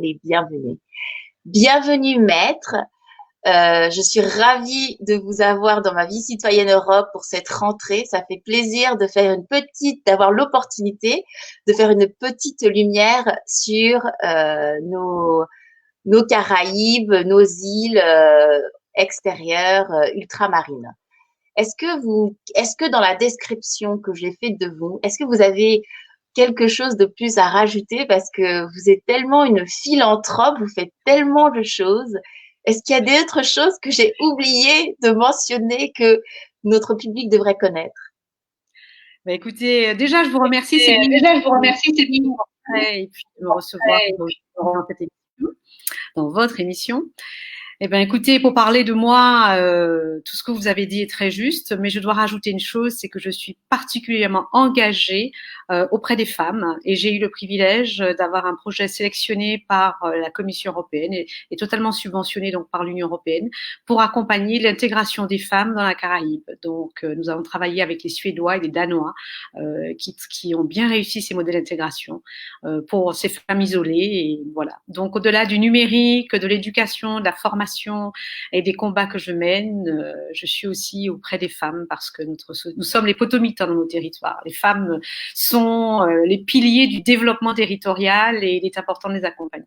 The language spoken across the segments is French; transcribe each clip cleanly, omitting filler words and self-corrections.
les bienvenus. Bienvenue, maître. Je suis ravie de vous avoir dans ma vie citoyenne Europe pour cette rentrée. Ça fait plaisir de faire d'avoir l'opportunité de faire une petite lumière sur nos Caraïbes, nos îles extérieures ultramarines. Est-ce que dans la description que j'ai faite de vous, est-ce que vous avez quelque chose de plus à rajouter parce que vous êtes tellement une philanthrope, vous faites tellement de choses. Est-ce qu'il y a d'autres choses que j'ai oublié de mentionner que notre public devrait connaître? Bah, écoutez, déjà, je vous remercie, Céline, Déjà, je vous remercie, Céline, et puis de me recevoir dans cette émission, dans votre émission. Eh bien, écoutez, pour parler de moi, tout ce que vous avez dit est très juste, mais je dois rajouter une chose, c'est que je suis particulièrement engagée auprès des femmes et j'ai eu le privilège d'avoir un projet sélectionné par la Commission européenne et totalement subventionné donc par l'Union européenne pour accompagner l'intégration des femmes dans la Caraïbe. Donc, nous avons travaillé avec les Suédois et les Danois qui ont bien réussi ces modèles d'intégration pour ces femmes isolées. Et voilà. Donc, au-delà du numérique, de l'éducation, de la formation et des combats que je mène, je suis aussi auprès des femmes parce que nous sommes les potomitans dans nos territoires. Les femmes sont les piliers du développement territorial et il est important de les accompagner.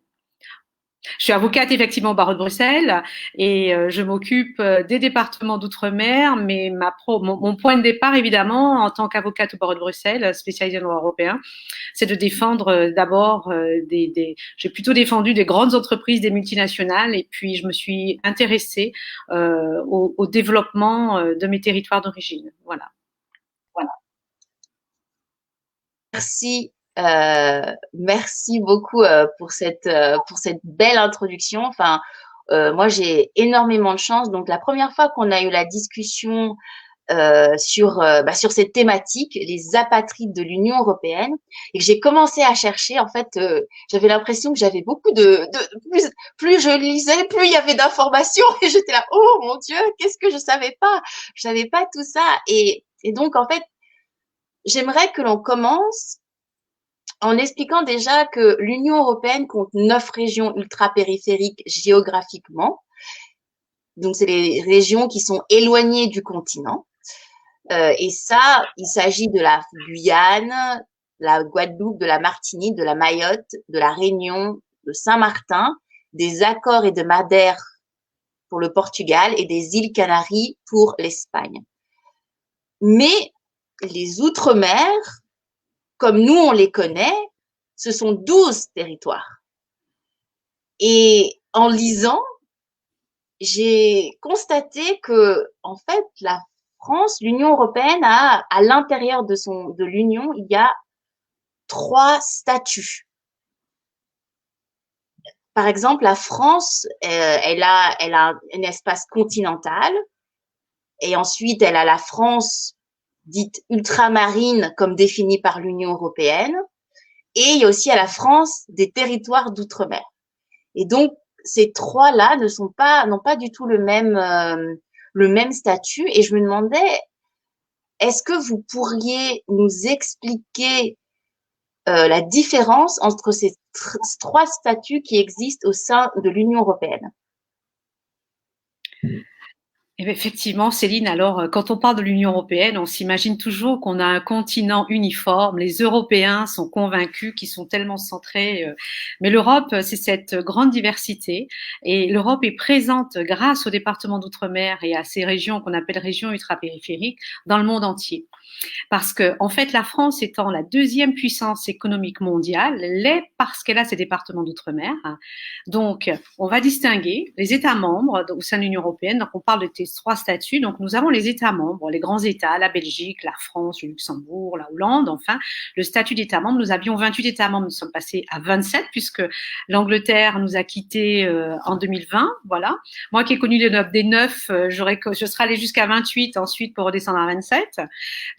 Je suis avocate effectivement au barreau de Bruxelles et je m'occupe des départements d'outre-mer, mais mon point de départ évidemment en tant qu'avocate au barreau de Bruxelles, spécialisée en droit européen, c'est de défendre d'abord j'ai plutôt défendu des grandes entreprises, des multinationales, et puis je me suis intéressée au développement de mes territoires d'origine. Voilà. Merci. Merci beaucoup pour cette belle introduction. Enfin, moi, j'ai énormément de chance. Donc, la première fois qu'on a eu la discussion sur cette thématique, les apatrides de l'Union européenne, et que j'ai commencé à chercher, en fait, j'avais l'impression que j'avais beaucoup plus je lisais, plus il y avait d'informations, et j'étais là, oh mon Dieu, qu'est-ce que je savais pas? Je savais pas tout ça. Et donc, en fait, j'aimerais que l'on commence en expliquant déjà que l'Union européenne compte 9 régions ultra-périphériques géographiquement. Donc, c'est les régions qui sont éloignées du continent. Et ça, il s'agit de la Guyane, la Guadeloupe, de la Martinique, de la Mayotte, de la Réunion, de Saint-Martin, des Açores et de Madère pour le Portugal et des îles Canaries pour l'Espagne. Mais les Outre-mer, comme nous on les connaît, ce sont 12 territoires. Et en lisant, j'ai constaté que, en fait, la France, l'Union européenne à l'intérieur de l'Union, il y a 3 statuts. Par exemple, la France, elle a un espace continental, et ensuite elle a la France dite ultramarine comme définie par l'Union européenne, et il y a aussi à la France des territoires d'outre-mer. Et donc ces trois-là n'ont pas du tout le même statut. Et je me demandais, est-ce que vous pourriez nous expliquer la différence entre ces 3 statuts qui existent au sein de l'Union européenne? Effectivement, Céline, alors quand on parle de l'Union européenne, on s'imagine toujours qu'on a un continent uniforme. Les Européens sont convaincus qu'ils sont tellement centrés. Mais l'Europe, c'est cette grande diversité. Et l'Europe est présente grâce au département d'outre-mer et à ces régions qu'on appelle régions ultrapériphériques dans le monde entier. Parce que, en fait, la France étant la deuxième puissance économique mondiale, l'est parce qu'elle a ses départements d'outre-mer. Donc, on va distinguer les États membres au sein de l'Union européenne. Donc, on parle de ces 3 statuts. Donc, nous avons les États membres, les grands États, la Belgique, la France, le Luxembourg, la Hollande. Enfin, le statut d'État membre, nous avions 28 États membres, nous sommes passés à 27 puisque l'Angleterre nous a quittés en 2020. Voilà. Moi qui ai connu des 9, je serais allée jusqu'à 28 ensuite pour redescendre à 27.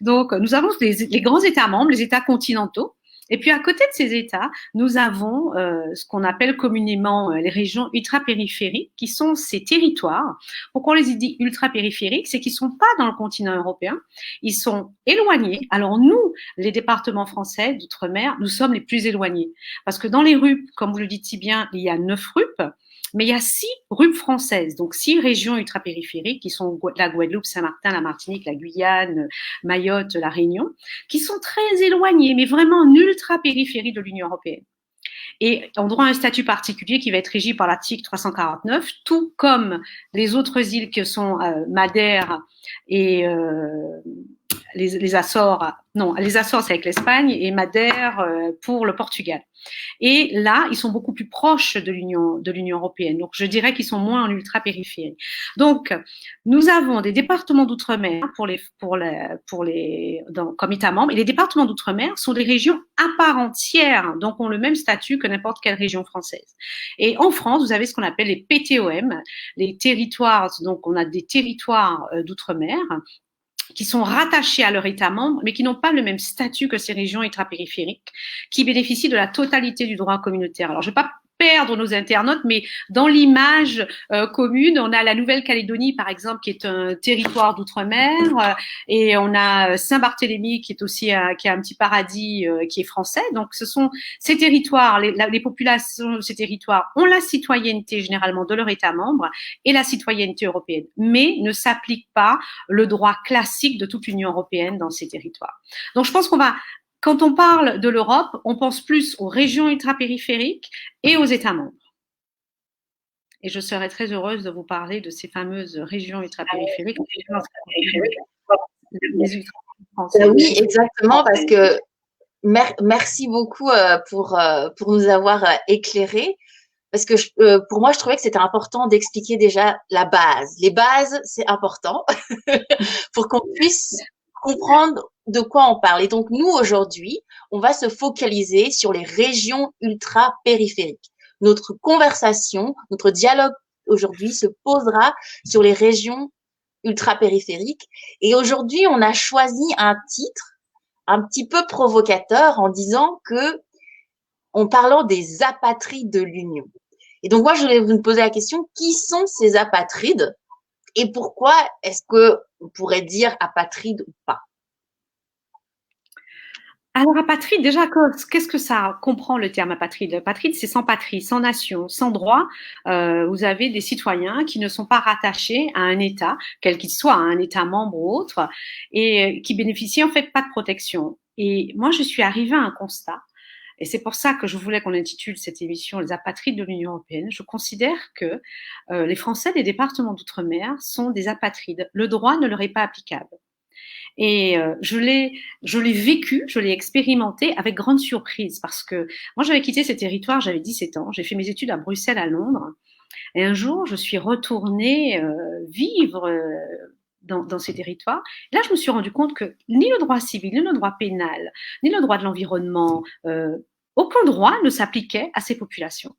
Donc, nous avons les grands États membres, les États continentaux, Et puis à côté de ces États, nous avons ce qu'on appelle communément les régions ultrapériphériques, qui sont ces territoires. Pourquoi on les dit ultrapériphériques? C'est qu'ils ne sont pas dans le continent européen, ils sont éloignés. Alors nous, les départements français d'outre-mer, nous sommes les plus éloignés. Parce que dans les RUP, comme vous le dites si bien, il y a 9 RUP, mais il y a 6 RUP françaises, donc 6 régions ultrapériphériques qui sont la Guadeloupe, Saint-Martin, la Martinique, la Guyane, Mayotte, la Réunion, qui sont très éloignées, mais vraiment en ultra-périphérie de l'Union européenne. Et ont droit à un statut particulier qui va être régi par l'article 349, tout comme les autres îles que sont Madère et les Açores, non, les Açores c'est avec l'Espagne et Madère pour le Portugal. Et là, ils sont beaucoup plus proches de l'Union européenne. Donc, je dirais qu'ils sont moins en ultra-périphérie. Donc, nous avons des départements d'outre-mer comme États membres. Et les départements d'outre-mer sont des régions à part entière, donc ont le même statut que n'importe quelle région française. Et en France, vous avez ce qu'on appelle les PTOM, les territoires. Donc, on a des territoires d'outre-mer qui sont rattachés à leur État membre, mais qui n'ont pas le même statut que ces régions ultrapériphériques, qui bénéficient de la totalité du droit communautaire. Alors, je ne vais pas perdre nos internautes, mais dans l'image commune, on a la Nouvelle-Calédonie, par exemple, qui est un territoire d'outre-mer, et on a Saint-Barthélemy, qui est aussi qui est un petit paradis qui est français. Donc, ce sont ces territoires, les populations de ces territoires ont la citoyenneté généralement de leur État membre et la citoyenneté européenne, mais ne s'applique pas le droit classique de toute l'Union européenne dans ces territoires. Donc, je pense quand on parle de l'Europe, on pense plus aux régions ultrapériphériques et aux États membres. Et je serais très heureuse de vous parler de ces fameuses régions ultrapériphériques. Oui, exactement, parce que merci beaucoup pour nous avoir éclairés. Parce que pour moi, je trouvais que c'était important d'expliquer déjà la base. Les bases, c'est important pour qu'on puisse comprendre de quoi on parle. Et donc, nous, aujourd'hui, on va se focaliser sur les régions ultra-périphériques. Notre conversation, notre dialogue aujourd'hui se posera sur les régions ultra-périphériques. Et aujourd'hui, on a choisi un titre un petit peu provocateur en disant en parlant des apatrides de l'Union. Et donc, moi, je voulais vous poser la question, qui sont ces apatrides et pourquoi est-ce qu'on pourrait dire apatride ou pas? Alors, apatride, déjà, qu'est-ce que ça comprend le terme apatride? Apatride, c'est sans patrie, sans nation, sans droit. Vous avez des citoyens qui ne sont pas rattachés à un État, quel qu'il soit, à un État membre ou autre, et qui bénéficient en fait pas de protection. Et moi, je suis arrivée à un constat, et c'est pour ça que je voulais qu'on intitule cette émission Les apatrides de l'Union européenne. Je considère que les Français des départements d'outre-mer sont des apatrides. Le droit ne leur est pas applicable. Et je l'ai vécu, je l'ai expérimenté avec grande surprise parce que moi, j'avais quitté ces territoires, j'avais 17 ans, j'ai fait mes études à Bruxelles, à Londres. Et un jour, je suis retournée vivre dans ces territoires. Et là, je me suis rendu compte que ni le droit civil, ni le droit pénal, ni le droit de l'environnement, aucun droit ne s'appliquait à ces populations.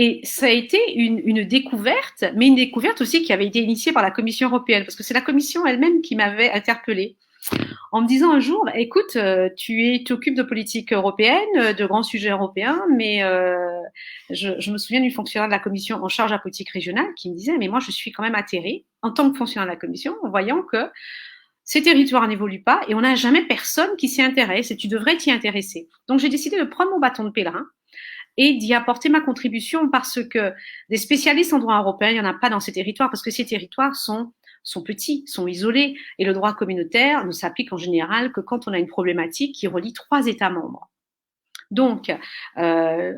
Et ça a été une découverte, mais une découverte aussi qui avait été initiée par la Commission européenne, parce que c'est la Commission elle-même qui m'avait interpellée en me disant un jour, écoute, tu t'occupes de politique européenne, de grands sujets européens, mais je me souviens d'une fonctionnaire de la Commission en charge de la politique régionale qui me disait, mais moi je suis quand même atterrée en tant que fonctionnaire de la Commission en voyant que ces territoires n'évoluent pas et on n'a jamais personne qui s'y intéresse et tu devrais t'y intéresser. Donc j'ai décidé de prendre mon bâton de pèlerin et d'y apporter ma contribution parce que des spécialistes en droit européen, il n'y en a pas dans ces territoires parce que ces territoires sont petits, sont isolés et le droit communautaire ne s'applique en général que quand on a une problématique qui relie 3 États membres. Donc, je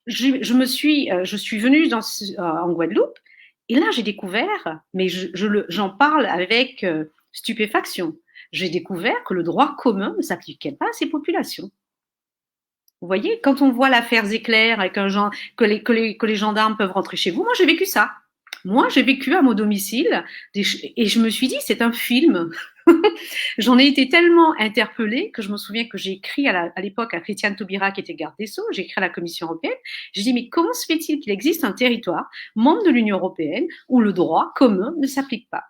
suis venue en Guadeloupe et là j'ai découvert, mais j'en parle avec stupéfaction, j'ai découvert que le droit commun ne s'appliquait pas à ces populations. Vous voyez, quand on voit l'affaire Zéclair et que les gendarmes peuvent rentrer chez vous, moi j'ai vécu ça. Moi j'ai vécu à mon domicile et je me suis dit c'est un film. J'en ai été tellement interpellée que je me souviens que j'ai écrit à l'époque à Christiane Taubira qui était garde des Sceaux, j'ai écrit à la Commission européenne, j'ai dit mais comment se fait-il qu'il existe un territoire membre de l'Union européenne où le droit commun ne s'applique pas?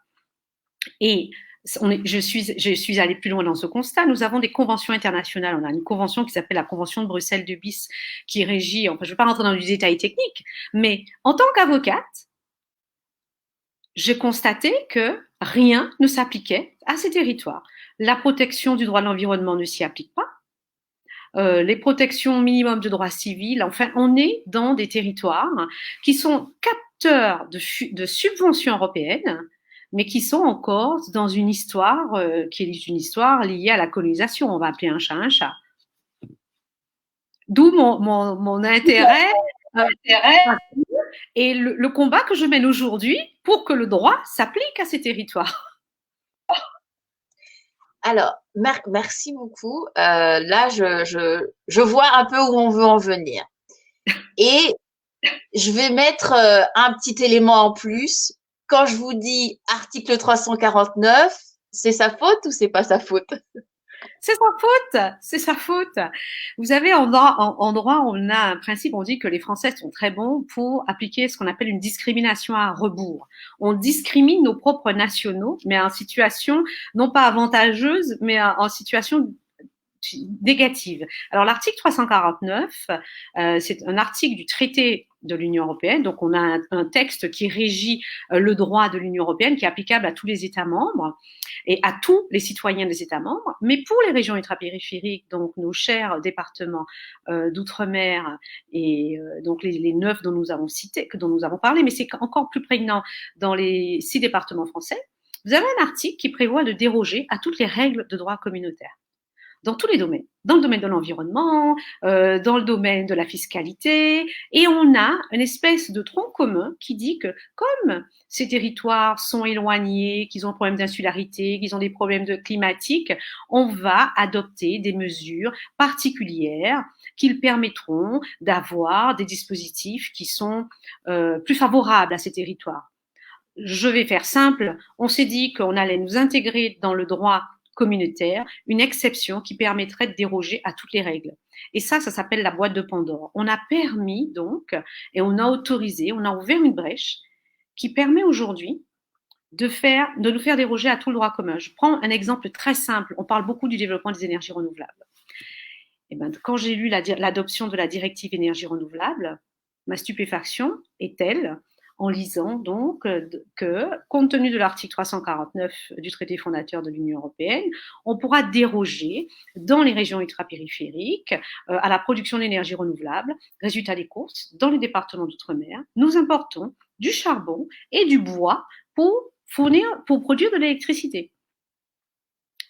Et je suis allée plus loin dans ce constat. Nous avons des conventions internationales. On a une convention qui s'appelle la Convention de Bruxelles de bis, qui régit, enfin, je ne vais pas rentrer dans du détail technique, mais en tant qu'avocate, j'ai constaté que rien ne s'appliquait à ces territoires. La protection du droit de l'environnement ne s'y applique pas. Les protections minimum de droits civils. Enfin, on est dans des territoires qui sont capteurs de subventions européennes, mais qui sont encore dans une histoire qui est une histoire liée à la colonisation. On va appeler un chat un chat. D'où mon intérêt et le combat que je mène aujourd'hui pour que le droit s'applique à ces territoires. Alors, merci beaucoup. Là, je vois un peu où on veut en venir. Et je vais mettre un petit élément en plus. Quand je vous dis article 349, c'est sa faute ou c'est pas sa faute? C'est sa faute, c'est sa faute. Vous savez, en droit, on a un principe, on dit que les Français sont très bons pour appliquer ce qu'on appelle une discrimination à rebours. On discrimine nos propres nationaux, mais en situation non pas avantageuse, mais en situation négative. Alors l'article 349, c'est un article du traité de l'Union européenne, donc on a un texte qui régit le droit de l'Union européenne, qui est applicable à tous les États membres et à tous les citoyens des États membres, mais pour les régions ultrapériphériques, donc nos chers départements d'outre-mer et donc les 9 dont nous avons cité, dont nous avons parlé, mais c'est encore plus prégnant dans les 6 départements français, vous avez un article qui prévoit de déroger à toutes les règles de droit communautaire dans tous les domaines, dans le domaine de l'environnement, dans le domaine de la fiscalité, et on a une espèce de tronc commun qui dit que comme ces territoires sont éloignés, qu'ils ont un problème d'insularité, qu'ils ont des problèmes climatiques, on va adopter des mesures particulières qui permettront d'avoir des dispositifs qui sont plus favorables à ces territoires. Je vais faire simple, on s'est dit qu'on allait nous intégrer dans le droit communautaire, une exception qui permettrait de déroger à toutes les règles. Et ça s'appelle la boîte de Pandore. On a permis donc, et on a autorisé, on a ouvert une brèche qui permet aujourd'hui de nous faire déroger à tout le droit commun. Je prends un exemple très simple. On parle beaucoup du développement des énergies renouvelables. Et ben, quand j'ai lu l'adoption de la directive énergie renouvelable, ma stupéfaction est telle en lisant donc que, compte tenu de l'article 349 du traité fondateur de l'Union européenne, on pourra déroger dans les régions ultrapériphériques à la production d'énergie renouvelable. Résultat des courses, dans les départements d'outre-mer, nous importons du charbon et du bois pour produire de l'électricité.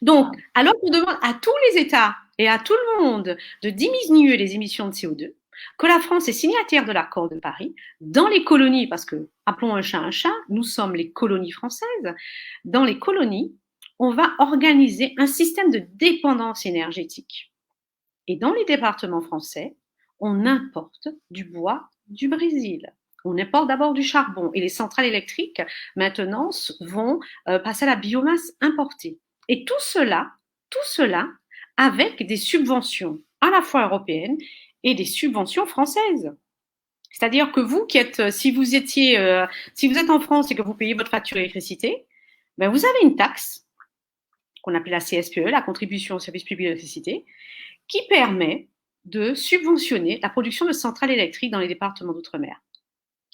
Donc, alors qu'on demande à tous les États et à tout le monde de diminuer les émissions de CO2, que la France est signataire de l'accord de Paris, dans les colonies, parce que, appelons un chat, nous sommes les colonies françaises, dans les colonies, on va organiser un système de dépendance énergétique. Et dans les départements français, on importe du bois du Brésil. On importe d'abord du charbon et les centrales électriques, maintenant, vont passer à la biomasse importée. Et tout cela avec des subventions à la fois européennes et des subventions françaises. C'est-à-dire que vous qui êtes, si vous êtes en France et que vous payez votre facture d'électricité, ben vous avez une taxe qu'on appelle la CSPE, la contribution au service public de l'électricité, qui permet de subventionner la production de centrales électriques dans les départements d'outre-mer.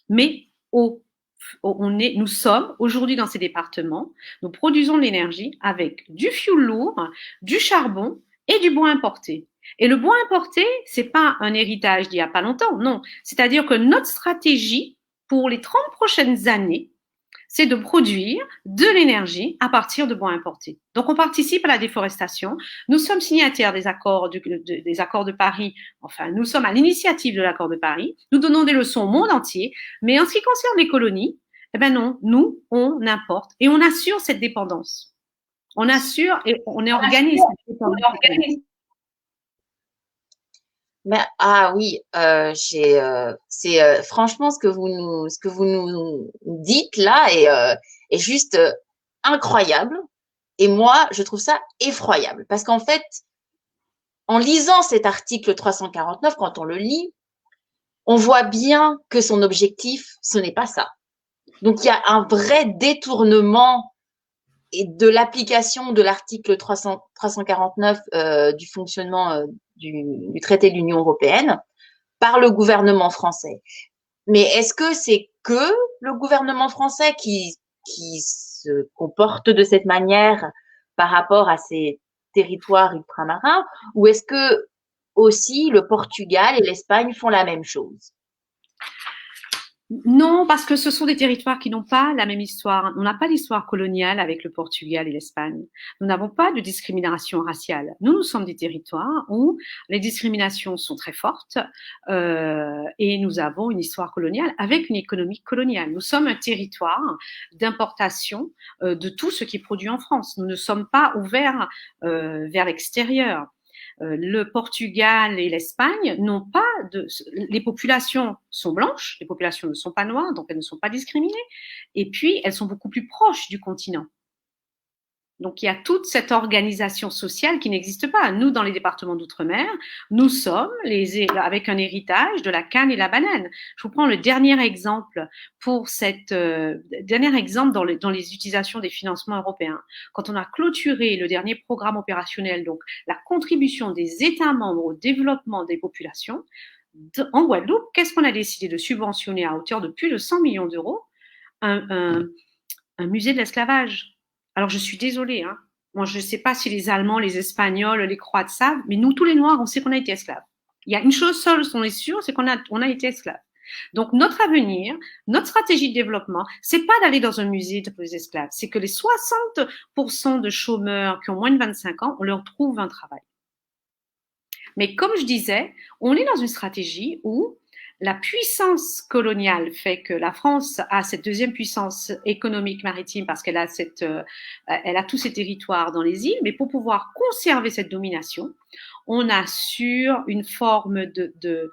Mais nous sommes aujourd'hui dans ces départements, nous produisons de l'énergie avec du fioul lourd, du charbon et du bois importé. Et le bois importé, c'est pas un héritage d'il y a pas longtemps, non. C'est-à-dire que notre stratégie pour les 30 prochaines années, c'est de produire de l'énergie à partir de bois importé. Donc, on participe à la déforestation. Nous sommes signataires des accords de Paris. Enfin, nous sommes à l'initiative de l'accord de Paris. Nous donnons des leçons au monde entier. Mais en ce qui concerne les colonies, eh ben non, nous, on importe et on assure cette dépendance. On assure et on est organisé. Mais, ah oui, c'est franchement ce que vous nous dites là est juste incroyable. Et moi, je trouve ça effroyable parce qu'en fait, en lisant cet article 349, quand on le lit, on voit bien que son objectif, ce n'est pas ça. Donc, il y a un vrai détournement et de l'application de l'article 349 du fonctionnement du traité de l'Union européenne par le gouvernement français. Mais est-ce que c'est que le gouvernement français qui se comporte de cette manière par rapport à ces territoires ultramarins, ou est-ce que aussi le Portugal et l'Espagne font la même chose? Non, parce que ce sont des territoires qui n'ont pas la même histoire. On n'a pas l'histoire coloniale avec le Portugal et l'Espagne. Nous n'avons pas de discrimination raciale. Nous sommes des territoires où les discriminations sont très fortes et nous avons une histoire coloniale avec une économie coloniale. Nous sommes un territoire d'importation de tout ce qui est produit en France. Nous ne sommes pas ouverts vers l'extérieur. Le Portugal et l'Espagne n'ont pas de. Les populations sont blanches, les populations ne sont pas noires, donc elles ne sont pas discriminées. Et puis, elles sont beaucoup plus proches du continent. Donc, il y a toute cette organisation sociale qui n'existe pas. Nous, dans les départements d'outre-mer, nous sommes avec un héritage de la canne et la banane. Je vous prends le dernier exemple pour dernier exemple dans les utilisations des financements européens. Quand on a clôturé le dernier programme opérationnel, donc la contribution des États membres au développement des populations, en Guadeloupe, qu'est-ce qu'on a décidé de subventionner à hauteur de plus de 100 millions d'euros? Un musée de l'esclavage. Alors, je suis désolée, hein. Moi, je ne sais pas si les Allemands, les Espagnols, les Croates savent, mais nous, tous les Noirs, on sait qu'on a été esclaves. Il y a une chose seule, on est sûr, c'est qu'on a été esclaves. Donc, notre avenir, notre stratégie de développement, c'est pas d'aller dans un musée pour les esclaves, c'est que les 60% de chômeurs qui ont moins de 25 ans, on leur trouve un travail. Mais comme je disais, on est dans une stratégie où la puissance coloniale fait que la France a cette deuxième puissance économique maritime parce qu'elle a elle a tous ces territoires dans les îles, mais pour pouvoir conserver cette domination, on assure une forme de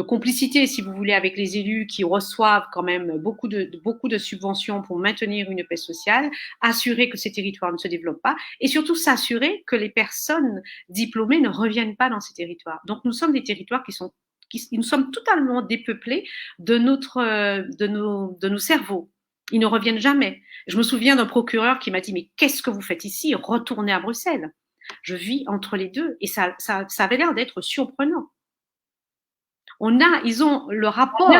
complicité, si vous voulez, avec les élus qui reçoivent quand même beaucoup de subventions pour maintenir une paix sociale, assurer que ces territoires ne se développent pas et surtout s'assurer que les personnes diplômées ne reviennent pas dans ces territoires. Donc nous sommes des territoires nous sommes totalement dépeuplés de nos cerveaux. Ils ne reviennent jamais. Je me souviens d'un procureur qui m'a dit, mais qu'est-ce que vous faites ici? Retournez à Bruxelles. Je vis entre les deux et ça avait l'air d'être surprenant. Ils ont le rapport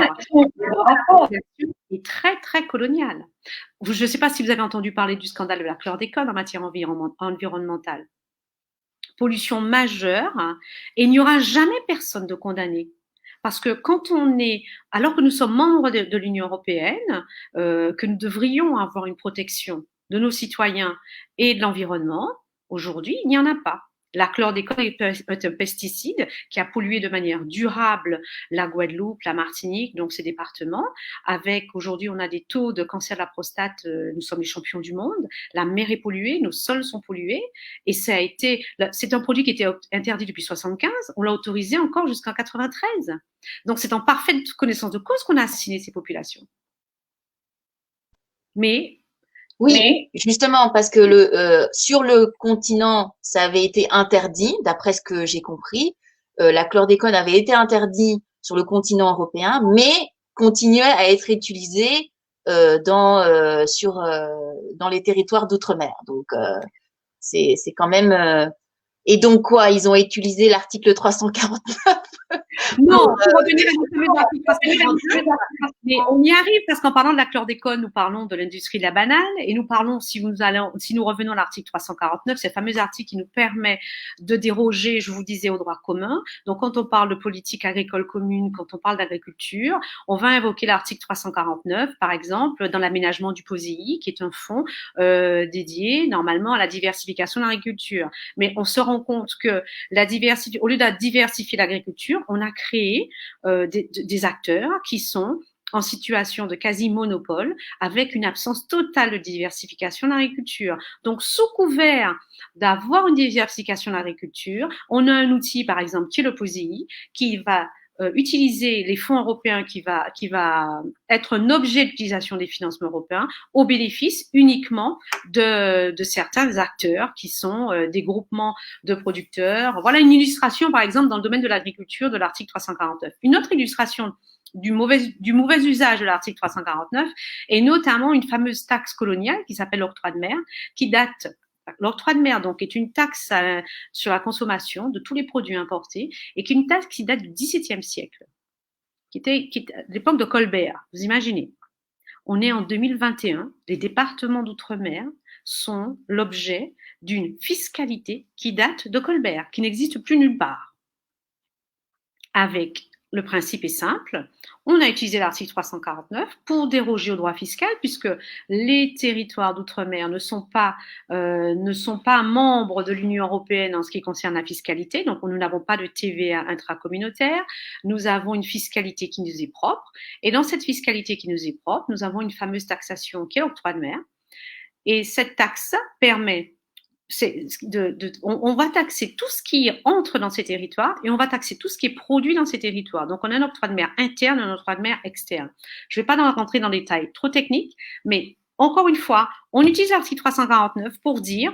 est très, très colonial. Je ne sais pas si vous avez entendu parler du scandale de la chlordécone en matière environnementale. Pollution majeure, et il n'y aura jamais personne de condamné. Parce que alors que nous sommes membres de l'Union européenne, que nous devrions avoir une protection de nos citoyens et de l'environnement, aujourd'hui, il n'y en a pas. La chlordécone est un pesticide qui a pollué de manière durable la Guadeloupe, la Martinique, donc ces départements. Aujourd'hui, on a des taux de cancer de la prostate, nous sommes les champions du monde. La mer est polluée, nos sols sont pollués. Et c'est un produit qui était interdit depuis 75. On l'a autorisé encore jusqu'en 93. Donc, c'est en parfaite connaissance de cause qu'on a assassiné ces populations. Oui, justement, parce que sur le continent, ça avait été interdit, d'après ce que j'ai compris. La chlordécone avait été interdit sur le continent européen, mais continuait à être utilisée dans les territoires d'outre-mer. Donc, c'est quand même. Et donc quoi, ils ont utilisé l'article 349 Non, pour revenir à notre fameux article 349, mais on y arrive parce qu'en parlant de la chlordécone, nous parlons de l'industrie de la banane et nous parlons, si nous revenons à l'article 349, ce fameux article qui nous permet de déroger, je vous disais, au droit commun. Donc, quand on parle de politique agricole commune, quand on parle d'agriculture, on va invoquer l'article 349, par exemple, dans l'aménagement du POSEI, qui est un fonds dédié normalement à la diversification de l'agriculture. Mais on se rend compte que au lieu de diversifier l'agriculture, on a créé des acteurs qui sont en situation de quasi-monopole avec une absence totale de diversification de l'agriculture. Donc, sous couvert d'avoir une diversification de l'agriculture, on a un outil, par exemple, qui est le POSEI, qui va utiliser les fonds européens qui va être un objet d'utilisation des financements européens au bénéfice uniquement de certains acteurs qui sont des groupements de producteurs. Voilà une illustration, par exemple, dans le domaine de l'agriculture de l'article 349. Une autre illustration du mauvais usage de l'article 349, et notamment une fameuse taxe coloniale qui s'appelle l'octroi de mer, qui date. L'octroi de mer, donc, est une taxe sur la consommation de tous les produits importés, et qui est une taxe qui date du XVIIe siècle, qui était à l'époque de Colbert. Vous imaginez, on est en 2021, les départements d'outre-mer sont l'objet d'une fiscalité qui date de Colbert, qui n'existe plus nulle part. Avec le principe est simple, on a utilisé l'article 349 pour déroger au droit fiscal, puisque les territoires d'outre-mer ne sont pas membres de l'Union européenne en ce qui concerne la fiscalité, donc nous n'avons pas de TVA intracommunautaire, nous avons une fiscalité qui nous est propre, et dans cette fiscalité qui nous est propre, nous avons une fameuse taxation qui est l'octroi de mer, et cette taxe permet on va taxer tout ce qui entre dans ces territoires et on va taxer tout ce qui est produit dans ces territoires. Donc, on a un octroi de mer interne et un octroi de mer externe. Je ne vais pas rentrer dans des détails trop techniques, mais encore une fois, on utilise l'article 349 pour dire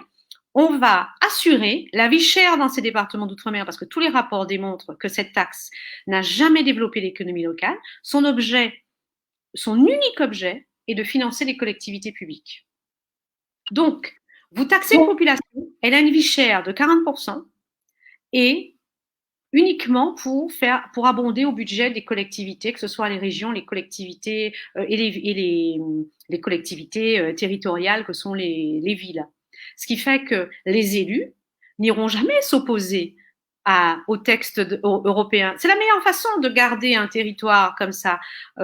on va assurer la vie chère dans ces départements d'outre-mer parce que tous les rapports démontrent que cette taxe n'a jamais développé l'économie locale. Son unique objet est de financer les collectivités publiques. Donc, vous taxez une population, elle a une vie chère de 40% et uniquement pour abonder au budget des collectivités, que ce soit les régions, les collectivités et les collectivités territoriales que sont les villes. Ce qui fait que les élus n'iront jamais s'opposer au texte européen. C'est la meilleure façon de garder un territoire comme ça sous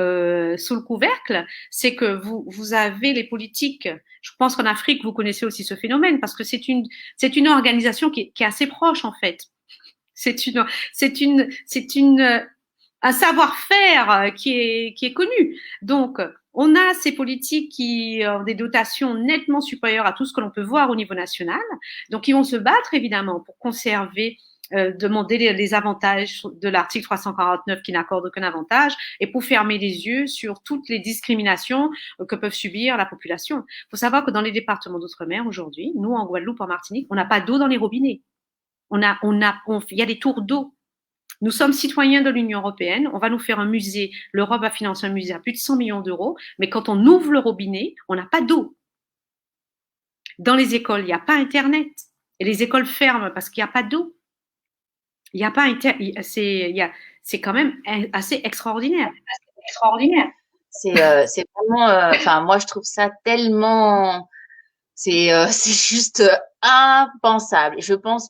le couvercle, c'est que vous avez les politiques. Je pense qu'en Afrique, vous connaissez aussi ce phénomène parce que c'est une organisation qui est assez proche en fait. C'est un savoir-faire qui est connu. Donc, on a ces politiques qui ont des dotations nettement supérieures à tout ce que l'on peut voir au niveau national. Donc, ils vont se battre évidemment pour conserver demander les avantages de l'article 349 qui n'accorde aucun avantage et pour fermer les yeux sur toutes les discriminations que peuvent subir la population. Il faut savoir que dans les départements d'outre-mer aujourd'hui, nous en Guadeloupe, en Martinique, on n'a pas d'eau dans les robinets. Il y a des tours d'eau. Nous sommes citoyens de l'Union européenne, on va nous faire un musée, l'Europe va financer un musée à plus de 100 millions d'euros, mais quand on ouvre le robinet, on n'a pas d'eau. Dans les écoles, il n'y a pas Internet et les écoles ferment parce qu'il n'y a pas d'eau. Il n'y a pas c'est quand même assez extraordinaire. C'est vraiment, enfin moi je trouve ça tellement, c'est juste impensable. Je pense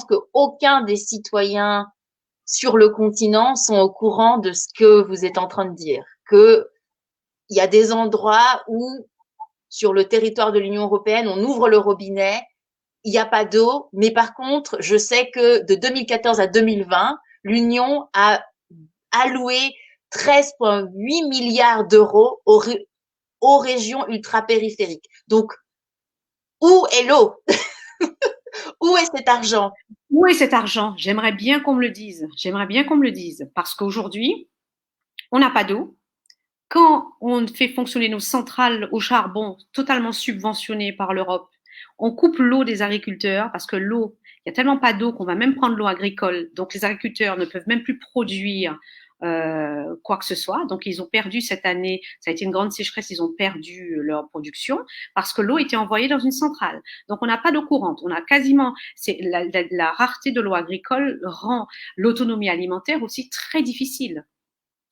que aucun des citoyens sur le continent sont au courant de ce que vous êtes en train de dire. Que il y a des endroits où sur le territoire de l'Union européenne on ouvre le robinet, il n'y a pas d'eau, mais par contre, je sais que de 2014 à 2020, l'Union a alloué 13,8 milliards d'euros aux régions ultra-périphériques. Donc, où est l'eau? Où est cet argent? Où est cet argent? J'aimerais bien qu'on me le dise. J'aimerais bien qu'on me le dise. Parce qu'aujourd'hui, on n'a pas d'eau. Quand on fait fonctionner nos centrales au charbon totalement subventionnées par l'Europe, on coupe l'eau des agriculteurs parce que l'eau, il n'y a tellement pas d'eau qu'on va même prendre l'eau agricole. Donc, les agriculteurs ne peuvent même plus produire quoi que ce soit. Donc, ils ont perdu cette année, ça a été une grande sécheresse, ils ont perdu leur production parce que l'eau était envoyée dans une centrale. Donc, on n'a pas d'eau courante. On a quasiment, la rareté de l'eau agricole rend l'autonomie alimentaire aussi très difficile.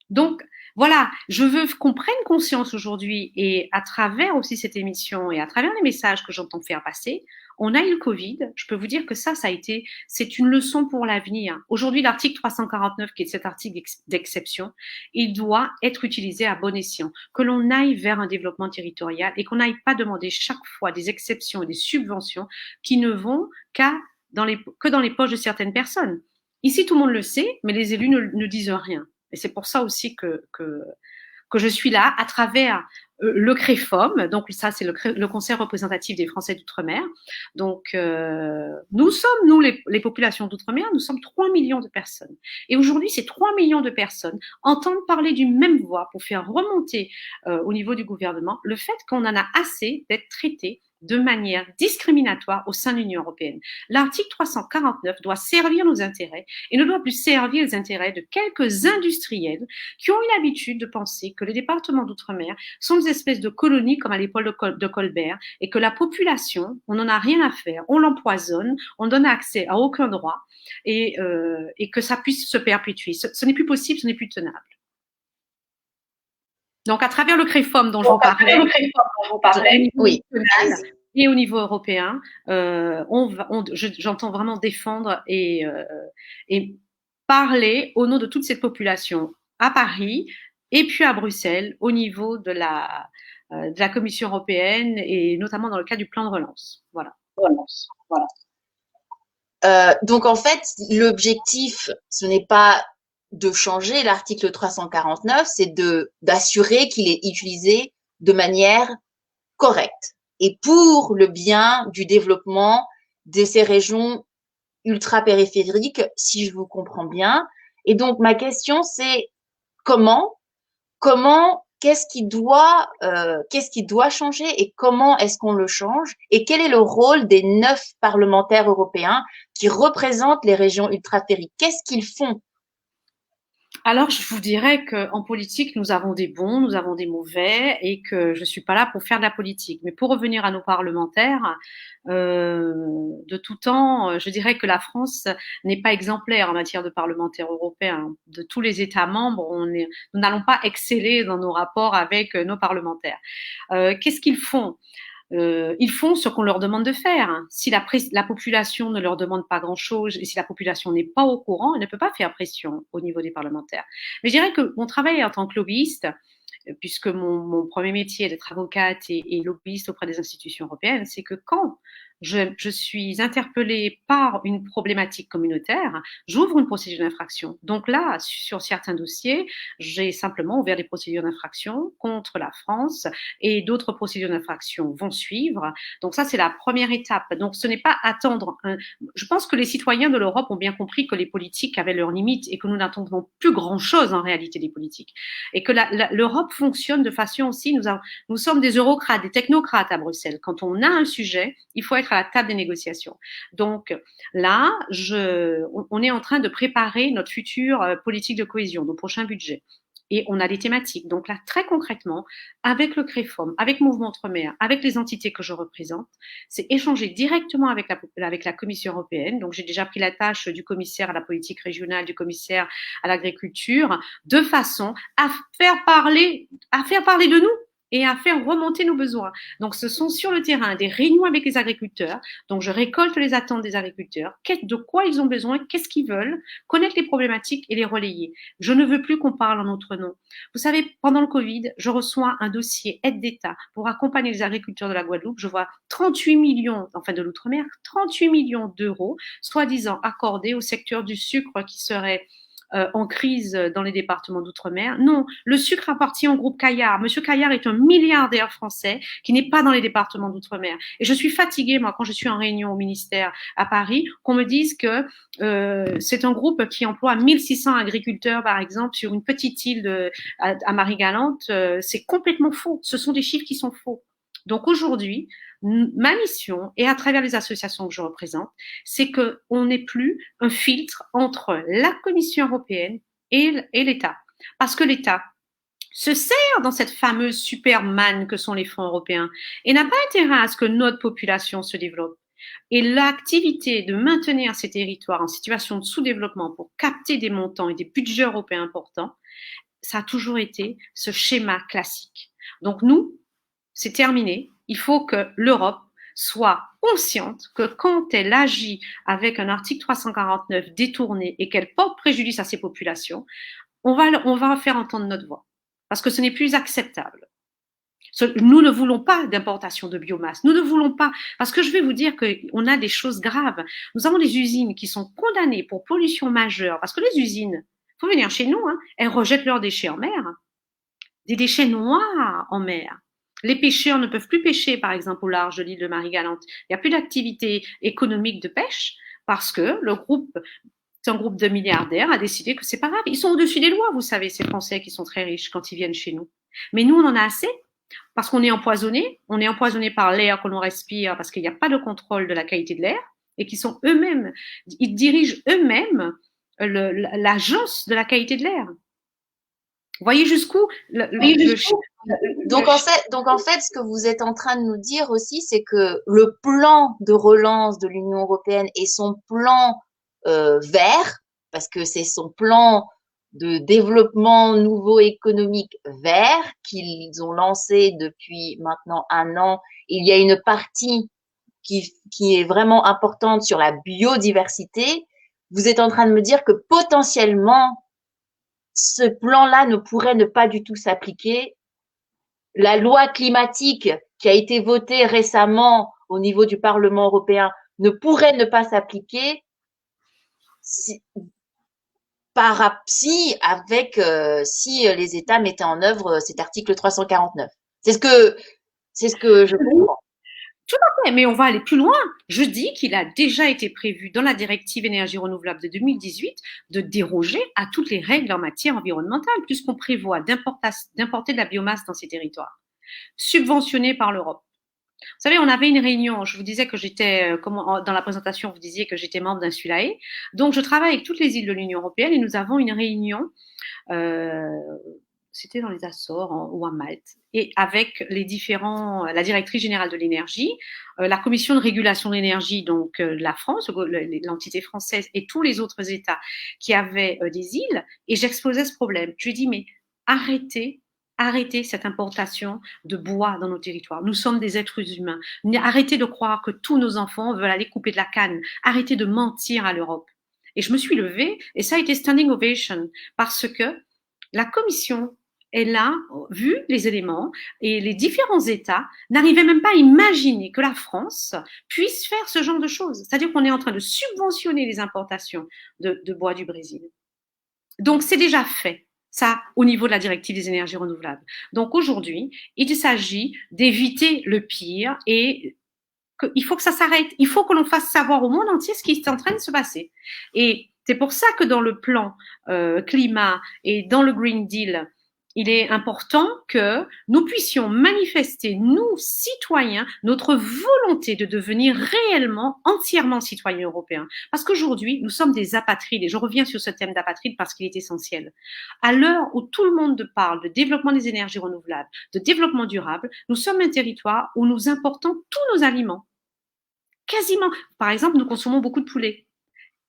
Donc, voilà, je veux qu'on prenne conscience aujourd'hui et à travers aussi cette émission et à travers les messages que j'entends faire passer, on a eu le Covid. Je peux vous dire que c'est une leçon pour l'avenir. Aujourd'hui, l'article 349, qui est cet article d'exception, il doit être utilisé à bon escient. Que l'on aille vers un développement territorial et qu'on n'aille pas demander chaque fois des exceptions et des subventions qui ne vont que dans les poches de certaines personnes. Ici, tout le monde le sait, mais les élus ne disent rien. Et c'est pour ça aussi que je suis là à travers le CREFOM. Donc ça, c'est le Conseil représentatif des Français d'outre-mer. Donc nous sommes, les populations d'outre-mer, nous sommes 3 millions de personnes. Et aujourd'hui, ces 3 millions de personnes entendent parler d'une même voix pour faire remonter au niveau du gouvernement le fait qu'on en a assez d'être traités de manière discriminatoire au sein de l'Union européenne. L'article 349 doit servir nos intérêts et ne doit plus servir les intérêts de quelques industriels qui ont eu l'habitude de penser que les départements d'outre-mer sont des espèces de colonies comme à l'époque de Colbert et que la population, on n'en a rien à faire, on l'empoisonne, on donne accès à aucun droit et que ça puisse se perpétuer. Ce n'est plus possible, ce n'est plus tenable. Donc, à travers le CREFOM dont je vous parlais, oui, et au niveau européen, j'entends vraiment défendre et parler au nom de toute cette population à Paris et puis à Bruxelles au niveau de la Commission européenne et notamment dans le cadre du plan de relance. Voilà. Donc en fait, l'objectif, ce n'est pas de changer l'article 349, c'est d'assurer qu'il est utilisé de manière correcte et pour le bien du développement de ces régions ultra-périphériques, si je vous comprends bien. Et donc ma question, c'est comment, qu'est-ce qui doit changer et comment est-ce qu'on le change et quel est le rôle des 9 parlementaires européens qui représentent les régions ultrapériphériques? Qu'est-ce qu'ils font? Alors, je vous dirais qu'en politique, nous avons des bons, nous avons des mauvais, et que je suis pas là pour faire de la politique. Mais pour revenir à nos parlementaires, de tout temps, je dirais que la France n'est pas exemplaire en matière de parlementaires européens. De tous les États membres, nous n'allons pas exceller dans nos rapports avec nos parlementaires. Qu'est-ce qu'ils font? Ils font ce qu'on leur demande de faire. Si la population ne leur demande pas grand-chose et si la population n'est pas au courant, elle ne peut pas faire pression au niveau des parlementaires. Mais je dirais que mon travail en tant que lobbyiste, puisque mon premier métier est d'être avocate et lobbyiste auprès des institutions européennes, c'est que quand je suis interpellée par une problématique communautaire, j'ouvre une procédure d'infraction. Donc là, sur certains dossiers, j'ai simplement ouvert des procédures d'infraction contre la France et d'autres procédures d'infraction vont suivre. Donc ça, c'est la première étape. Donc ce n'est pas attendre. Je pense que les citoyens de l'Europe ont bien compris que les politiques avaient leurs limites et que nous n'attendons plus grand-chose en réalité des politiques. Et que l'Europe fonctionne de façon aussi, nous sommes des eurocrates, des technocrates à Bruxelles. Quand on a un sujet, il faut être à la table des négociations. Donc là, on est en train de préparer notre future politique de cohésion, nos prochains budgets. Et on a des thématiques. Donc là, très concrètement, avec le CREFOM, avec Mouvement Outre-mer, avec les entités que je représente, c'est échanger directement avec la Commission européenne. Donc j'ai déjà pris la tâche du commissaire à la politique régionale, du commissaire à l'agriculture, de façon à faire parler de nous et à faire remonter nos besoins. Donc, ce sont sur le terrain des réunions avec les agriculteurs. Donc, je récolte les attentes des agriculteurs, de quoi ils ont besoin, qu'est-ce qu'ils veulent, connaître les problématiques et les relayer. Je ne veux plus qu'on parle en notre nom. Vous savez, pendant le Covid, je reçois un dossier aide d'État pour accompagner les agriculteurs de la Guadeloupe. Je vois 38 millions, enfin de l'outre-mer, 38 millions d'euros, soi-disant accordés au secteur du sucre qui serait en crise dans les départements d'outre-mer. Non, le sucre appartient au groupe Caillard. Monsieur Caillard est un milliardaire français qui n'est pas dans les départements d'outre-mer. Et je suis fatiguée, moi, quand je suis en réunion au ministère à Paris, qu'on me dise que c'est un groupe qui emploie 1600 agriculteurs, par exemple, sur une petite île à Marie-Galante. C'est complètement faux. Ce sont des chiffres qui sont faux. Donc aujourd'hui, ma mission, et à travers les associations que je représente, c'est qu'on n'ait plus un filtre entre la Commission européenne et l'État. Parce que l'État se sert dans cette fameuse supermanne que sont les fonds européens et n'a pas intérêt à ce que notre population se développe. Et l'activité de maintenir ces territoires en situation de sous-développement pour capter des montants et des budgets européens importants, ça a toujours été ce schéma classique. Donc nous, c'est terminé. Il faut que l'Europe soit consciente que quand elle agit avec un article 349 détourné et qu'elle porte préjudice à ses populations, on va faire entendre notre voix. Parce que ce n'est plus acceptable. Nous ne voulons pas d'importation de biomasse. Nous ne voulons pas, parce que je vais vous dire qu'on a des choses graves. Nous avons des usines qui sont condamnées pour pollution majeure. Parce que les usines, faut venir chez nous, hein, elles rejettent leurs déchets en mer. Des déchets noirs en mer. Les pêcheurs ne peuvent plus pêcher, par exemple, au large de l'île de Marie-Galante. Il n'y a plus d'activité économique de pêche parce que c'est un groupe de milliardaires, a décidé que c'est pas grave. Ils sont au-dessus des lois, vous savez, ces Français qui sont très riches quand ils viennent chez nous. Mais nous, on en a assez. parce qu'on est empoisonné par l'air que l'on respire, parce qu'il n'y a pas de contrôle de la qualité de l'air, et qui sont eux-mêmes, ils dirigent eux-mêmes l'agence de la qualité de l'air. Vous voyez jusqu'où donc en fait, ce que vous êtes en train de nous dire aussi, c'est que le plan de relance de l'Union européenne et son plan vert, parce que c'est son plan de développement nouveau économique vert qu'ils ont lancé depuis maintenant un an. Il y a une partie qui est vraiment importante sur la biodiversité. Vous êtes en train de me dire que potentiellement, ce plan-là ne pourrait ne pas du tout s'appliquer. La loi climatique qui a été votée récemment au niveau du Parlement européen ne pourrait ne pas s'appliquer si, si les États mettaient en œuvre cet article 349. C'est ce que je comprends. Tout à fait, mais on va aller plus loin. Je dis qu'il a déjà été prévu dans la directive énergie renouvelable de 2018 de déroger à toutes les règles en matière environnementale, puisqu'on prévoit d'importer de la biomasse dans ces territoires, subventionnée par l'Europe. Vous savez, on avait une réunion, je vous disais que j'étais, dans la présentation, vous disiez que j'étais membre d'Insulae. Donc, je travaille avec toutes les îles de l'Union européenne et nous avons une réunion, c'était dans les Açores ou à Malte, et avec la directrice générale de l'énergie, la commission de régulation de l'énergie, donc la France, l'entité française et tous les autres États qui avaient des îles, et j'exposais ce problème. Je lui ai dit, mais arrêtez cette importation de bois dans nos territoires. Nous sommes des êtres humains. Arrêtez de croire que tous nos enfants veulent aller couper de la canne. Arrêtez de mentir à l'Europe. Et je me suis levée et ça a été standing ovation parce que la commission, elle a vu les éléments et les différents États n'arrivaient même pas à imaginer que la France puisse faire ce genre de choses. C'est-à-dire qu'on est en train de subventionner les importations de bois du Brésil. Donc, c'est déjà fait. Ça, au niveau de la directive des énergies renouvelables. Donc aujourd'hui, il s'agit d'éviter le pire et il faut que ça s'arrête. Il faut que l'on fasse savoir au monde entier ce qui est en train de se passer. Et c'est pour ça que dans le plan climat et dans le Green Deal, il est important que nous puissions manifester, nous, citoyens, notre volonté de devenir réellement, entièrement citoyens européens. Parce qu'aujourd'hui, nous sommes des apatrides, et je reviens sur ce thème d'apatride parce qu'il est essentiel. À l'heure où tout le monde parle de développement des énergies renouvelables, de développement durable, nous sommes un territoire où nous importons tous nos aliments. Quasiment. Par exemple, nous consommons beaucoup de poulets.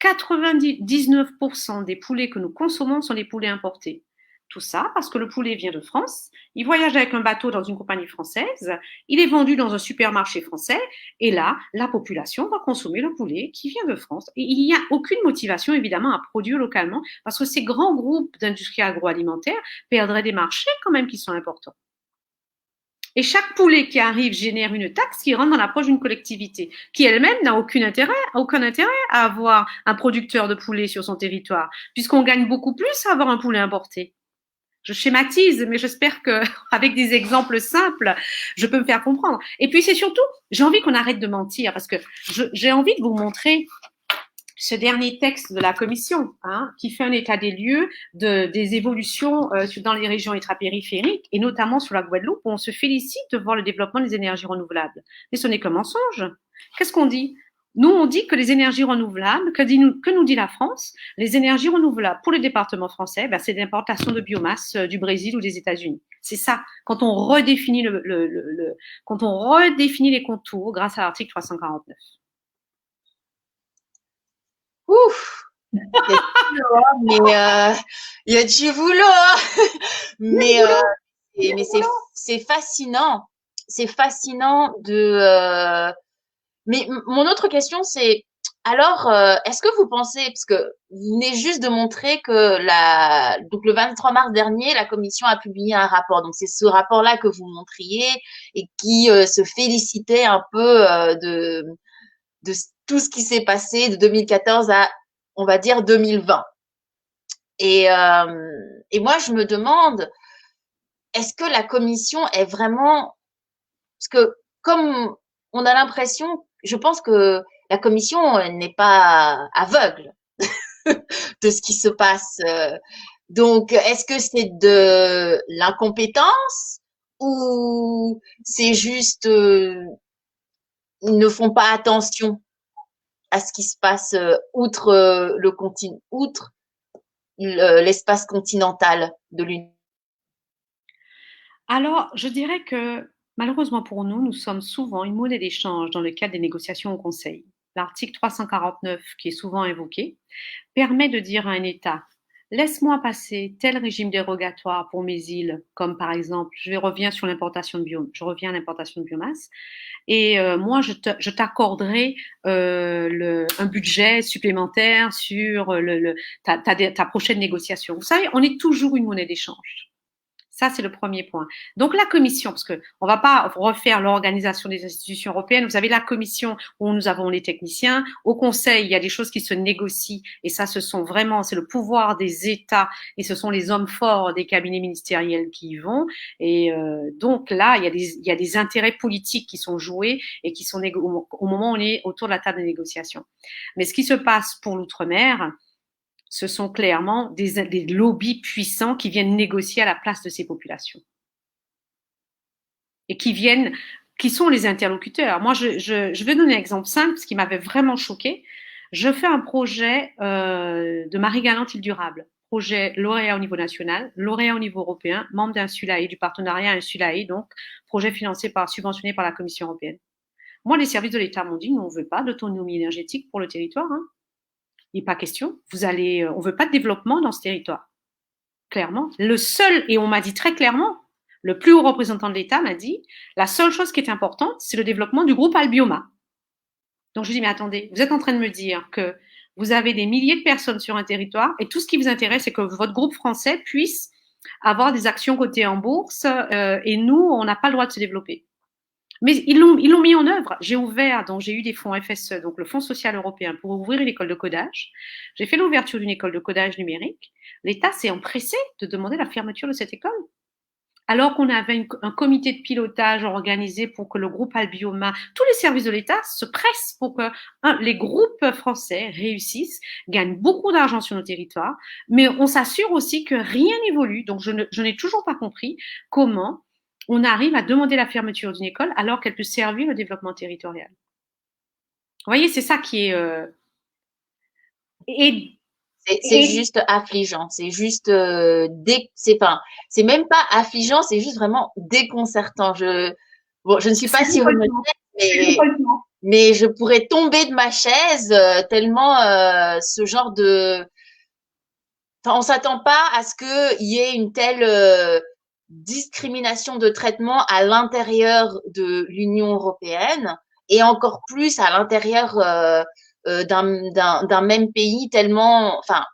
99% des poulets que nous consommons sont des poulets importés. Tout ça parce que le poulet vient de France, il voyage avec un bateau dans une compagnie française, il est vendu dans un supermarché français, et là, la population va consommer le poulet qui vient de France. Et il n'y a aucune motivation, évidemment, à produire localement, parce que ces grands groupes d'industrie agroalimentaire perdraient des marchés quand même qui sont importants. Et chaque poulet qui arrive génère une taxe qui rentre dans la poche d'une collectivité, qui elle-même n'a aucun intérêt à avoir un producteur de poulet sur son territoire, puisqu'on gagne beaucoup plus à avoir un poulet importé. Je schématise, mais j'espère que, avec des exemples simples, je peux me faire comprendre. Et puis c'est surtout, j'ai envie qu'on arrête de mentir, parce que j'ai envie de vous montrer ce dernier texte de la commission, qui fait un état des lieux des évolutions dans les régions ultrapériphériques, et notamment sur la Guadeloupe, où on se félicite de voir le développement des énergies renouvelables. Mais ce n'est qu'un mensonge. Qu'est-ce qu'on dit? Nous, on dit que les énergies renouvelables, que nous dit la France? Les énergies renouvelables pour le département français, c'est l'importation de biomasse du Brésil ou des États-Unis. C'est ça. Quand on redéfinit quand on redéfinit les contours grâce à l'article 349. Ouf! Mais il y a du boulot. Mais c'est fascinant. C'est fascinant de. Mais mon autre question, c'est alors, est-ce que vous pensez, parce que vous venez juste de montrer que donc le 23 mars dernier, la commission a publié un rapport. Donc c'est ce rapport-là que vous montriez et qui se félicitait un peu de tout ce qui s'est passé de 2014 à, on va dire, 2020. Et moi, je me demande, est-ce que la commission est vraiment, parce que comme on a l'impression, je pense que la commission n'est pas aveugle de ce qui se passe. Donc, est-ce que c'est de l'incompétence ou c'est juste ils ne font pas attention à ce qui se passe outre outre l'espace continental de l'Union? Alors, je dirais que malheureusement pour nous, nous sommes souvent une monnaie d'échange dans le cadre des négociations au Conseil. L'article 349, qui est souvent invoqué, permet de dire à un État: laisse-moi passer tel régime dérogatoire pour mes îles, comme par exemple, reviens sur l'importation de je reviens à l'importation de biomasse, et moi je t'accorderai un budget supplémentaire sur ta prochaine négociation. Vous savez, on est toujours une monnaie d'échange. Ça, c'est le premier point. Donc, la commission, parce que on va pas refaire l'organisation des institutions européennes. Vous avez la commission où nous avons les techniciens. Au Conseil, il y a des choses qui se négocient. Et ça, c'est le pouvoir des États et ce sont les hommes forts des cabinets ministériels qui y vont. Et donc là, il y a des intérêts politiques qui sont joués et qui sont au moment où on est autour de la table de négociation. Mais ce qui se passe pour l'outre-mer, ce sont clairement des lobbies puissants qui viennent négocier à la place de ces populations. Et qui sont les interlocuteurs. Moi, je vais donner un exemple simple, ce qui m'avait vraiment choqué. Je fais un projet de Marie-Galante Île Durable, projet lauréat au niveau national, lauréat au niveau européen, membre d'un SULAE, du partenariat SULAE, donc projet subventionné par la Commission européenne. Moi, les services de l'État m'ont dit, nous, on ne veut pas d'autonomie énergétique pour le territoire, hein. Il n'est pas question. On ne veut pas de développement dans ce territoire. Clairement. Et on m'a dit très clairement, le plus haut représentant de l'État m'a dit, la seule chose qui est importante, c'est le développement du groupe Albioma. Donc je lui dis, mais attendez, vous êtes en train de me dire que vous avez des milliers de personnes sur un territoire et tout ce qui vous intéresse, c'est que votre groupe français puisse avoir des actions cotées en bourse et nous, on n'a pas le droit de se développer. Mais ils l'ont mis en œuvre. J'ai eu des fonds FSE, donc le Fonds social européen, pour ouvrir une école de codage. J'ai fait l'ouverture d'une école de codage numérique. L'État s'est empressé de demander la fermeture de cette école. Alors qu'on avait un comité de pilotage organisé pour que le groupe Albioma, tous les services de l'État se pressent pour que les groupes français réussissent, gagnent beaucoup d'argent sur nos territoires, mais on s'assure aussi que rien n'évolue. Donc je n'ai toujours pas compris comment on arrive à demander la fermeture d'une école alors qu'elle peut servir le développement territorial. Vous voyez, c'est ça qui est... C'est juste affligeant. C'est juste c'est même pas affligeant, c'est juste vraiment déconcertant. Je ne suis pas si honnête, mais je pourrais tomber de ma chaise tellement ce genre de. Enfin, on s'attend pas à ce qu'il y ait une telle discrimination de traitement à l'intérieur de l'Union européenne et encore plus à l'intérieur d'un même pays tellement, enfin,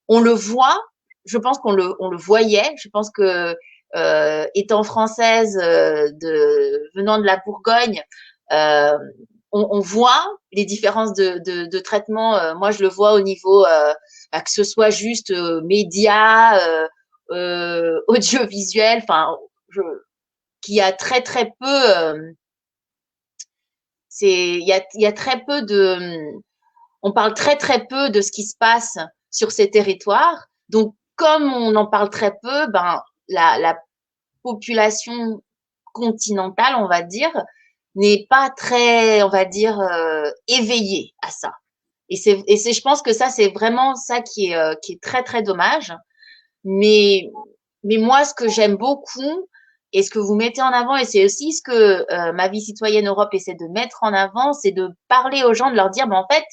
on le voit, je pense on le voyait, je pense que étant française venant de la Bourgogne, euh, on voit les différences de traitement. Moi, je le vois au niveau que ce soit juste médias, audiovisuel, enfin, qu'il y a très très peu. Il y a très peu on parle très très peu de ce qui se passe sur ces territoires. Donc, comme on en parle très peu, ben la population continentale, on va dire, n'est pas très, on va dire, éveillée à ça. Je pense que ça, c'est vraiment ça qui est très très dommage. Mais moi, ce que j'aime beaucoup et ce que vous mettez en avant, et c'est aussi ce que ma vie citoyenne Europe essaie de mettre en avant, c'est de parler aux gens, de leur dire, ben, en fait,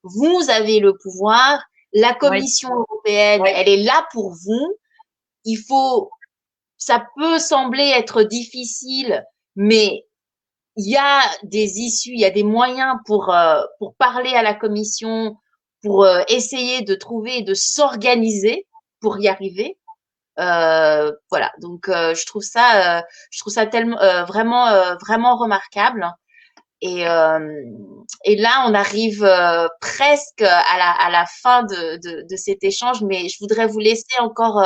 vous avez le pouvoir, la Commission européenne, elle est là pour vous. Il faut, ça peut sembler être difficile, mais il y a des issues, il y a des moyens pour parler à la Commission, pour essayer de trouver, de s'organiser pour y arriver. Voilà, donc je trouve ça tellement vraiment vraiment remarquable. Et, euh, et là, on arrive presque à la fin de cet échange, mais je voudrais vous laisser encore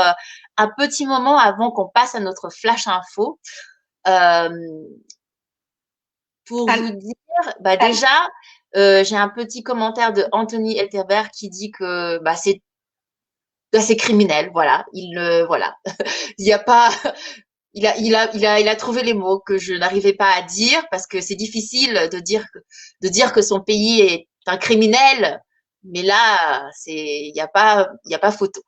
un petit moment avant qu'on passe à notre flash info euh, pour vous dire, bah déjà, j'ai un petit commentaire de Anthony Elterberg qui dit que bah, c'est criminel, voilà. Voilà. Il n'y a pas, il a trouvé les mots que je n'arrivais pas à dire parce que c'est difficile de dire que son pays est un criminel. Mais là, il y a pas photo.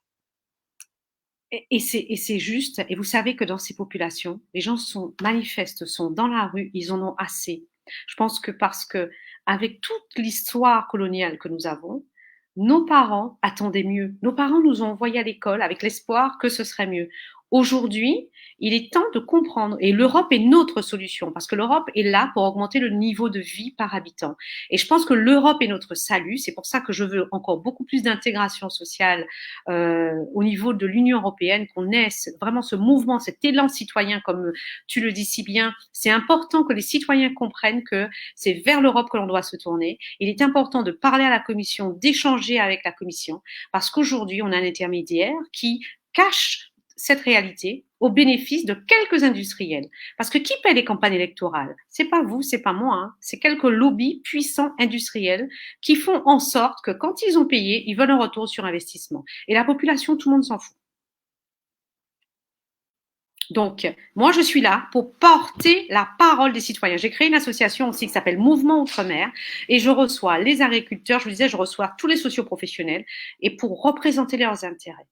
Et c'est juste. Et vous savez que dans ces populations, les gens sont manifestes, sont dans la rue, ils en ont assez. Je pense que parce que, avec toute l'histoire coloniale que nous avons, nos parents attendaient mieux. Nos parents nous ont envoyés à l'école avec l'espoir que ce serait mieux. Aujourd'hui, il est temps de comprendre, et l'Europe est notre solution, parce que l'Europe est là pour augmenter le niveau de vie par habitant. Et je pense que l'Europe est notre salut. C'est pour ça que je veux encore beaucoup plus d'intégration sociale au niveau de l'Union européenne, qu'on ait vraiment ce mouvement, cet élan citoyen, comme tu le dis si bien. C'est important que les citoyens comprennent que c'est vers l'Europe que l'on doit se tourner. Il est important de parler à la Commission, d'échanger avec la Commission, parce qu'aujourd'hui, on a un intermédiaire qui cache cette réalité au bénéfice de quelques industriels. Parce que qui paie les campagnes électorales? C'est pas vous, c'est pas moi, hein. C'est quelques lobbies puissants industriels qui font en sorte que quand ils ont payé, ils veulent un retour sur investissement. Et la population, tout le monde s'en fout. Donc, moi, je suis là pour porter la parole des citoyens. J'ai créé une association aussi qui s'appelle Mouvement Outre-mer et je reçois les agriculteurs, je vous disais, je reçois tous les socioprofessionnels et pour représenter leurs intérêts.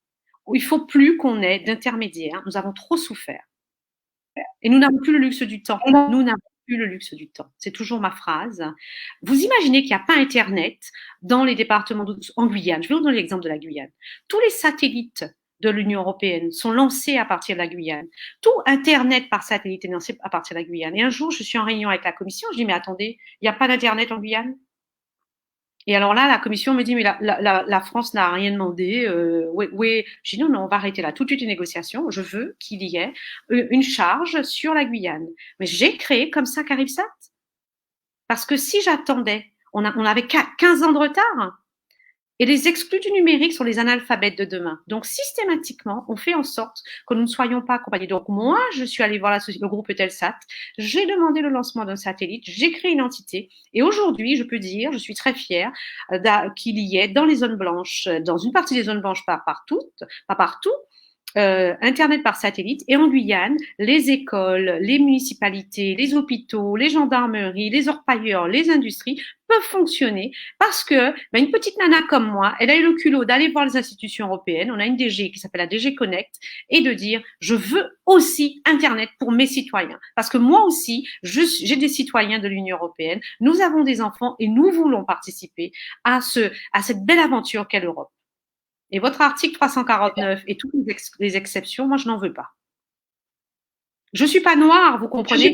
Il ne faut plus qu'on ait d'intermédiaires. Nous avons trop souffert. Et nous n'avons plus le luxe du temps. Nous n'avons plus le luxe du temps. C'est toujours ma phrase. Vous imaginez qu'il n'y a pas Internet dans les départements en Guyane. Je vais vous donner l'exemple de la Guyane. Tous les satellites de l'Union européenne sont lancés à partir de la Guyane. Tout Internet par satellite est lancé à partir de la Guyane. Et un jour, je suis en réunion avec la commission. Je dis, mais attendez, il n'y a pas d'Internet en Guyane? Et alors là, la commission me dit, mais la France n'a rien demandé. Oui. Je dis, non, on va arrêter là tout de suite les négociations. Je veux qu'il y ait une charge sur la Guyane. Mais j'ai créé comme ça Caribsat. Parce que si j'attendais, on avait 15 ans de retard. Et les exclus du numérique sont les analphabètes de demain. Donc, systématiquement, on fait en sorte que nous ne soyons pas accompagnés. Donc, moi, je suis allée voir le groupe Eutelsat, j'ai demandé le lancement d'un satellite, j'ai créé une entité. Et aujourd'hui, je peux dire, je suis très fière qu'il y ait dans les zones blanches, dans une partie des zones blanches, pas partout, Internet par satellite. Et en Guyane, les écoles, les municipalités, les hôpitaux, les gendarmeries, les orpailleurs, les industries peuvent fonctionner parce que une petite nana comme moi, elle a eu le culot d'aller voir les institutions européennes. On a une DG qui s'appelle la DG Connect et de dire je veux aussi Internet pour mes citoyens. Parce que moi aussi, j'ai des citoyens de l'Union européenne, nous avons des enfants et nous voulons participer à cette belle aventure qu'est l'Europe. Et votre article 349 et toutes les exceptions, moi, je n'en veux pas. Je ne suis pas noire, vous comprenez?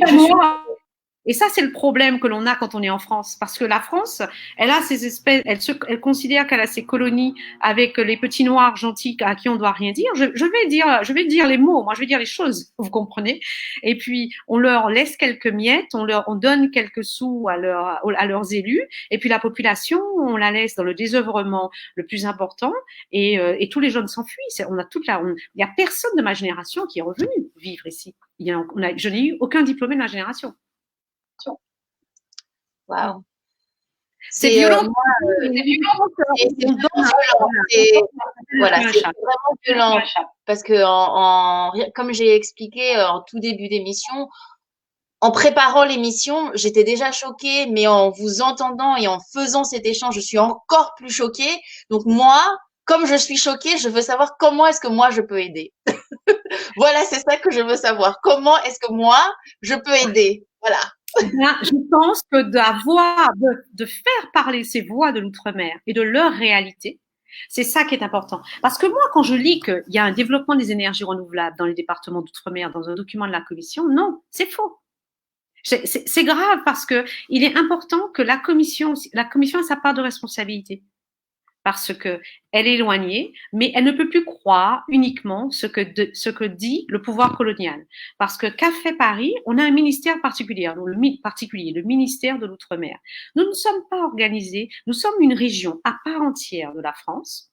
Et ça, c'est le problème que l'on a quand on est en France. Parce que la France, elle a ces espèces, elle considère qu'elle a ses colonies avec les petits noirs gentils à qui on ne doit rien dire. Je vais dire les mots, moi, je vais dire les choses, vous comprenez? Et puis, on leur laisse quelques miettes, on donne quelques sous à leurs élus. Et puis, la population, on la laisse dans le désœuvrement le plus important. Et tous les jeunes s'enfuient. Il n'y a personne de ma génération qui est revenu vivre ici. Je n'ai eu aucun diplômé de ma génération. Waouh. C'est violent. Voilà, c'est vraiment violent parce que comme j'ai expliqué en tout début d'émission, en préparant l'émission, j'étais déjà choquée, mais en vous entendant et en faisant cet échange, je suis encore plus choquée. Donc moi, comme je suis choquée, je veux savoir comment est-ce que moi je peux aider. Voilà, c'est ça que je veux savoir. Comment est-ce que moi je peux aider? Voilà. Je pense que de faire parler ces voix de l'outre-mer et de leur réalité, c'est ça qui est important. Parce que moi, quand je lis qu'il y a un développement des énergies renouvelables dans les départements d'outre-mer, dans un document de la Commission, non, c'est faux. C'est grave parce que il est important que la Commission a sa part de responsabilité. Parce que elle est éloignée, mais elle ne peut plus croire uniquement ce que dit le pouvoir colonial. Parce que qu'a fait Paris? On a un ministère particulier, le ministère de l'Outre-mer. Nous ne sommes pas organisés, nous sommes une région à part entière de la France,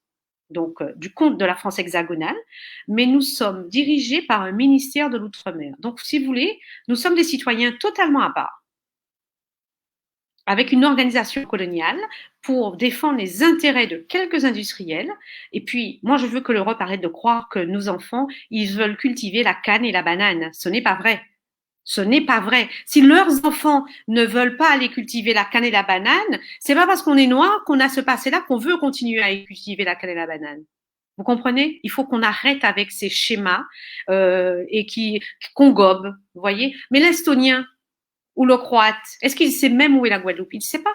donc du compte de la France hexagonale, mais nous sommes dirigés par un ministère de l'Outre-mer. Donc, si vous voulez, nous sommes des citoyens totalement à part. avec une organisation coloniale pour défendre les intérêts de quelques industriels. Et puis, moi, je veux que l'Europe arrête de croire que nos enfants, ils veulent cultiver la canne et la banane. Ce n'est pas vrai. Ce n'est pas vrai. Si leurs enfants ne veulent pas aller cultiver la canne et la banane, c'est pas parce qu'on est noir qu'on a ce passé-là qu'on veut continuer à cultiver la canne et la banane. Vous comprenez? Il faut qu'on arrête avec ces schémas et qu'on gobe, vous voyez. Mais l'Estonien ou le Croate, est-ce qu'il sait même où est la Guadeloupe? Il ne sait pas.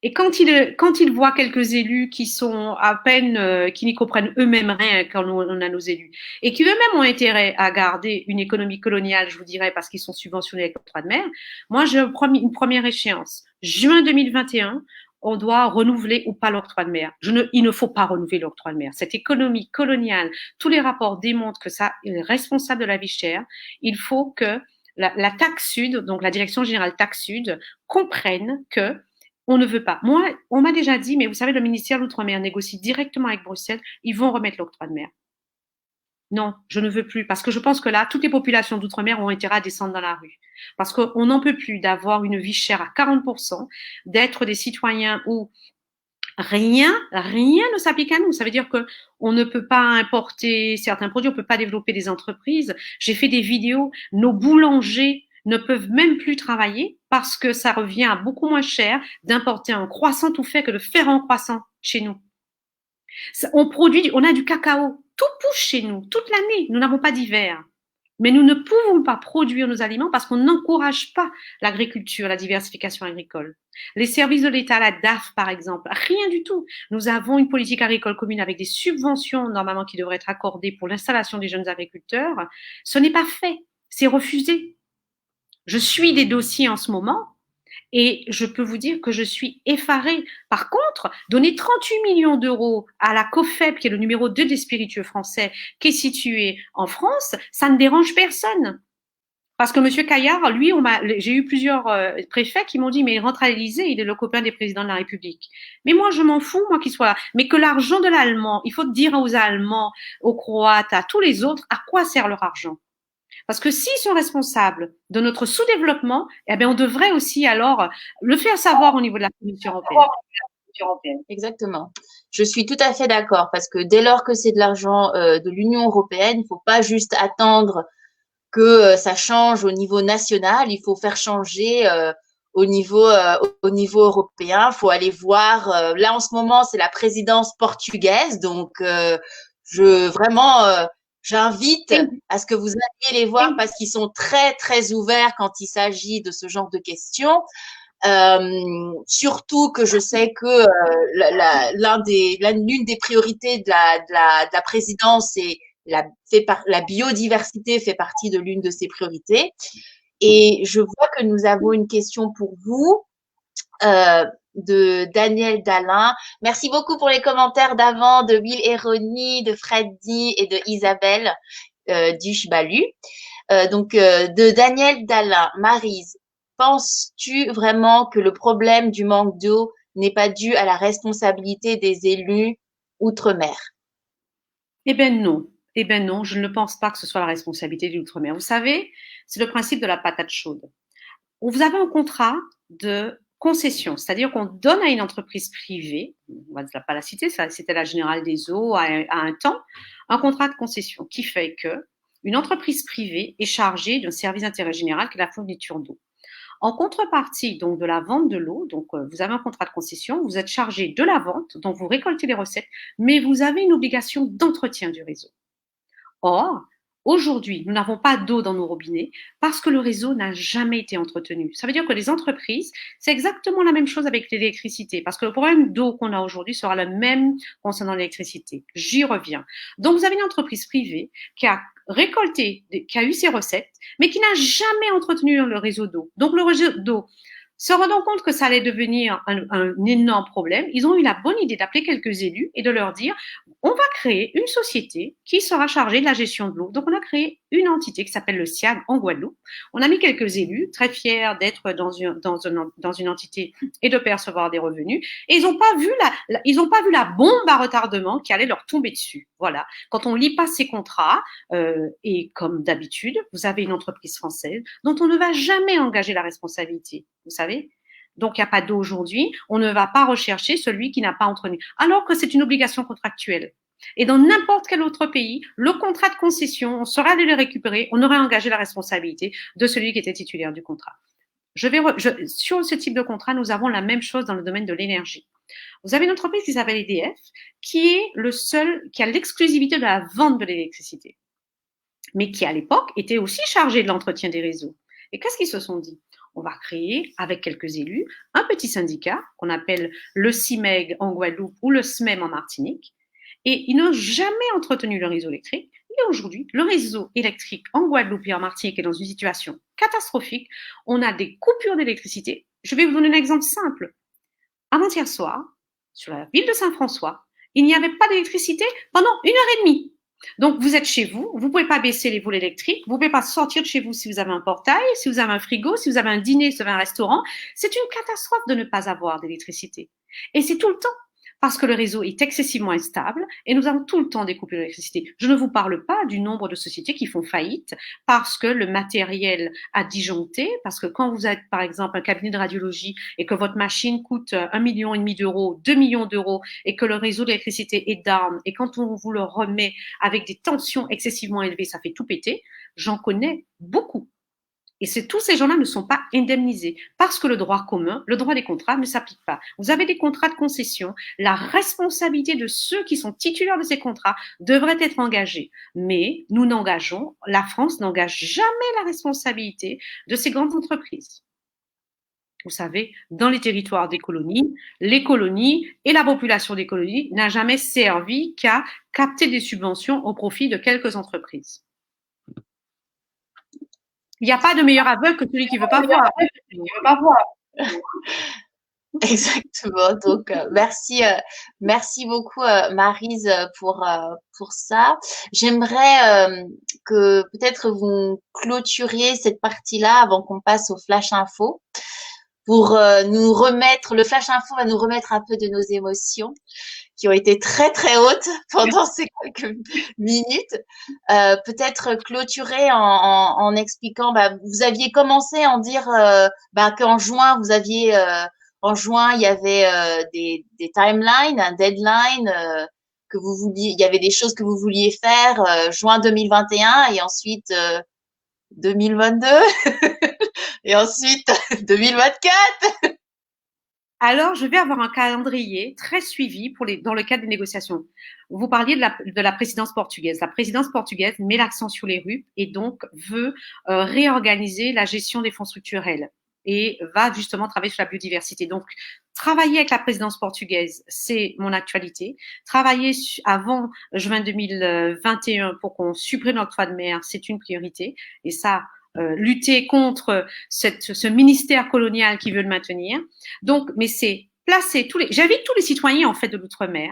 Et quand il voit quelques élus qui sont à peine, qui n'y comprennent eux-mêmes rien quand on a nos élus, et qui eux-mêmes ont intérêt à garder une économie coloniale, je vous dirais, parce qu'ils sont subventionnés avec l'octroi de mer, moi j'ai une première échéance. Juin 2021, on doit renouveler ou pas l'octroi de mer. Il ne faut pas renouveler l'octroi de mer. Cette économie coloniale, tous les rapports démontrent que ça est responsable de la vie chère. Il faut que la TAC Sud, donc la Direction générale TAC Sud, comprenne que on ne veut pas. Moi, on m'a déjà dit, mais vous savez, le ministère de l'Outre-mer négocie directement avec Bruxelles, ils vont remettre l'octroi de mer. Non, je ne veux plus, parce que je pense que là, toutes les populations d'outre-mer ont intérêt à descendre dans la rue. Parce qu'on n'en peut plus d'avoir une vie chère à 40%, d'être des citoyens où rien ne s'applique à nous. Ça veut dire que on ne peut pas importer certains produits, on ne peut pas développer des entreprises. J'ai fait des vidéos, nos boulangers ne peuvent même plus travailler parce que ça revient à beaucoup moins cher d'importer un croissant tout fait que de faire un croissant chez nous. On a du cacao, tout pousse chez nous, toute l'année. Nous n'avons pas d'hiver. Mais nous ne pouvons pas produire nos aliments parce qu'on n'encourage pas l'agriculture, la diversification agricole. Les services de l'État, la DAF par exemple, rien du tout. Nous avons une politique agricole commune avec des subventions normalement qui devraient être accordées pour l'installation des jeunes agriculteurs. Ce n'est pas fait, c'est refusé. Je suis des dossiers en ce moment et je peux vous dire que je suis effarée. Par contre, donner 38 millions d'euros à la COFEP, qui est le numéro 2 des spiritueux français, qui est situé en France, ça ne dérange personne. Parce que M. Caillard, lui, j'ai eu plusieurs préfets qui m'ont dit, mais il rentre à l'Élysée, il est le copain des présidents de la République. Mais moi, je m'en fous, moi, qu'il soit là. Mais que l'argent de l'Allemand, il faut dire aux Allemands, aux Croates, à tous les autres, à quoi sert leur argent. Parce que s'ils sont responsables de notre sous-développement, eh bien, on devrait aussi alors le faire savoir au niveau de la Commission européenne. Exactement. Je suis tout à fait d'accord parce que dès lors que c'est de l'argent de l'Union européenne, il ne faut pas juste attendre que ça change au niveau national, il faut faire changer au niveau européen. Il faut aller voir. Là, en ce moment, c'est la présidence portugaise, donc j'invite à ce que vous alliez les voir parce qu'ils sont très très ouverts quand il s'agit de ce genre de questions. Surtout que je sais que l'une des priorités de la présidence est la biodiversité fait partie de l'une de ses priorités. Et je vois que nous avons une question pour vous de Daniel Dalin. Merci beaucoup pour les commentaires d'avant de Will Eroni, de Freddy et de Isabelle Duchbalu. De Daniel Dalin. Maryse, penses-tu vraiment que le problème du manque d'eau n'est pas dû à la responsabilité des élus outre-mer? Eh bien non. Eh bien non, je ne pense pas que ce soit la responsabilité de l'outre-mer. Vous savez, c'est le principe de la patate chaude. Vous avez un contrat de concession, c'est-à-dire qu'on donne à une entreprise privée, on ne va pas la citer, c'était la Générale des Eaux à un temps, un contrat de concession qui fait que une entreprise privée est chargée d'un service d'intérêt général qui est la fourniture d'eau. En contrepartie donc de la vente de l'eau, donc vous avez un contrat de concession, vous êtes chargé de la vente, donc vous récoltez les recettes, mais vous avez une obligation d'entretien du réseau. Or, aujourd'hui, nous n'avons pas d'eau dans nos robinets parce que le réseau n'a jamais été entretenu. Ça veut dire que les entreprises, c'est exactement la même chose avec l'électricité parce que le problème d'eau qu'on a aujourd'hui sera le même concernant l'électricité. J'y reviens. Donc, vous avez une entreprise privée qui a récolté, qui a eu ses recettes, mais qui n'a jamais entretenu le réseau d'eau. Donc, le réseau d'eau, se rendant compte que ça allait devenir un énorme problème, ils ont eu la bonne idée d'appeler quelques élus et de leur dire on va créer une société qui sera chargée de la gestion de l'eau. Donc, on a créé une entité qui s'appelle le SIAG en Guadeloupe. On a mis quelques élus, très fiers d'être dans une entité et de percevoir des revenus. Et ils n'ont pas vu la bombe à retardement qui allait leur tomber dessus. Voilà. Quand on lit pas ces contrats, et comme d'habitude, vous avez une entreprise française dont on ne va jamais engager la responsabilité. Vous savez, Donc, il n'y a pas d'eau aujourd'hui, on ne va pas rechercher celui qui n'a pas entretenu, alors que c'est une obligation contractuelle. Et dans n'importe quel autre pays, le contrat de concession, on serait allé le récupérer, on aurait engagé la responsabilité de celui qui était titulaire du contrat. Sur ce type de contrat, nous avons la même chose dans le domaine de l'énergie. Vous avez une entreprise qui s'appelle EDF, qui est le seul, qui a l'exclusivité de la vente de l'électricité, mais qui à l'époque était aussi chargé de l'entretien des réseaux. Et qu'est-ce qu'ils se sont dit? On va créer, avec quelques élus, un petit syndicat qu'on appelle le CIMEG en Guadeloupe ou le SMEM en Martinique, et ils n'ont jamais entretenu le réseau électrique. Et aujourd'hui, le réseau électrique en Guadeloupe et en Martinique est dans une situation catastrophique. On a des coupures d'électricité. Je vais vous donner un exemple simple. Avant-hier soir, sur la ville de Saint-François, il n'y avait pas d'électricité pendant 1 heure et demie. Donc, vous êtes chez vous, vous ne pouvez pas baisser les volets électriques, vous ne pouvez pas sortir de chez vous si vous avez un portail, si vous avez un frigo, si vous avez un dîner, si vous avez un restaurant. C'est une catastrophe de ne pas avoir d'électricité. Et c'est tout le temps. Parce que le réseau est excessivement instable et nous avons tout le temps des coupures d'électricité. Je ne vous parle pas du nombre de sociétés qui font faillite parce que le matériel a disjoncté, parce que quand vous êtes par exemple un cabinet de radiologie et que votre machine coûte 1,5 million d'euros, 2 millions d'euros et que le réseau d'électricité est down et quand on vous le remet avec des tensions excessivement élevées, ça fait tout péter, j'en connais beaucoup. Et tous ces gens-là ne sont pas indemnisés parce que le droit commun, le droit des contrats ne s'applique pas. Vous avez des contrats de concession, la responsabilité de ceux qui sont titulaires de ces contrats devrait être engagée. Mais la France n'engage jamais la responsabilité de ces grandes entreprises. Vous savez, dans les territoires des colonies, les colonies et la population des colonies n'a jamais servi qu'à capter des subventions au profit de quelques entreprises. Il n'y a pas de meilleur aveugle que celui qui ne veut pas voir. Exactement. Donc, merci beaucoup, Maryse, pour ça. J'aimerais que peut-être vous clôturiez cette partie-là avant qu'on passe au flash info pour nous remettre. Le flash info va nous remettre un peu de nos émotions qui ont été très très hautes pendant ces quelques minutes. Peut-être clôturer en expliquant, vous aviez commencé à en dire qu'en juin, en juin, il y avait des timelines, un deadline que vous vouliez, il y avait des choses que vous vouliez faire juin 2021 et ensuite 2022 et ensuite 2024. Alors, je vais avoir un calendrier très suivi dans le cadre des négociations. Vous parliez de la présidence portugaise. La présidence portugaise met l'accent sur les RUP et donc veut réorganiser la gestion des fonds structurels et va justement travailler sur la biodiversité. Donc, travailler avec la présidence portugaise, c'est mon actualité. Travailler avant juin 2021 pour qu'on supprime l'octroi de mer, c'est une priorité. Et ça, lutter contre ce ministère colonial qui veut le maintenir. Donc, mais c'est placer j'invite tous les citoyens en fait de l'outre-mer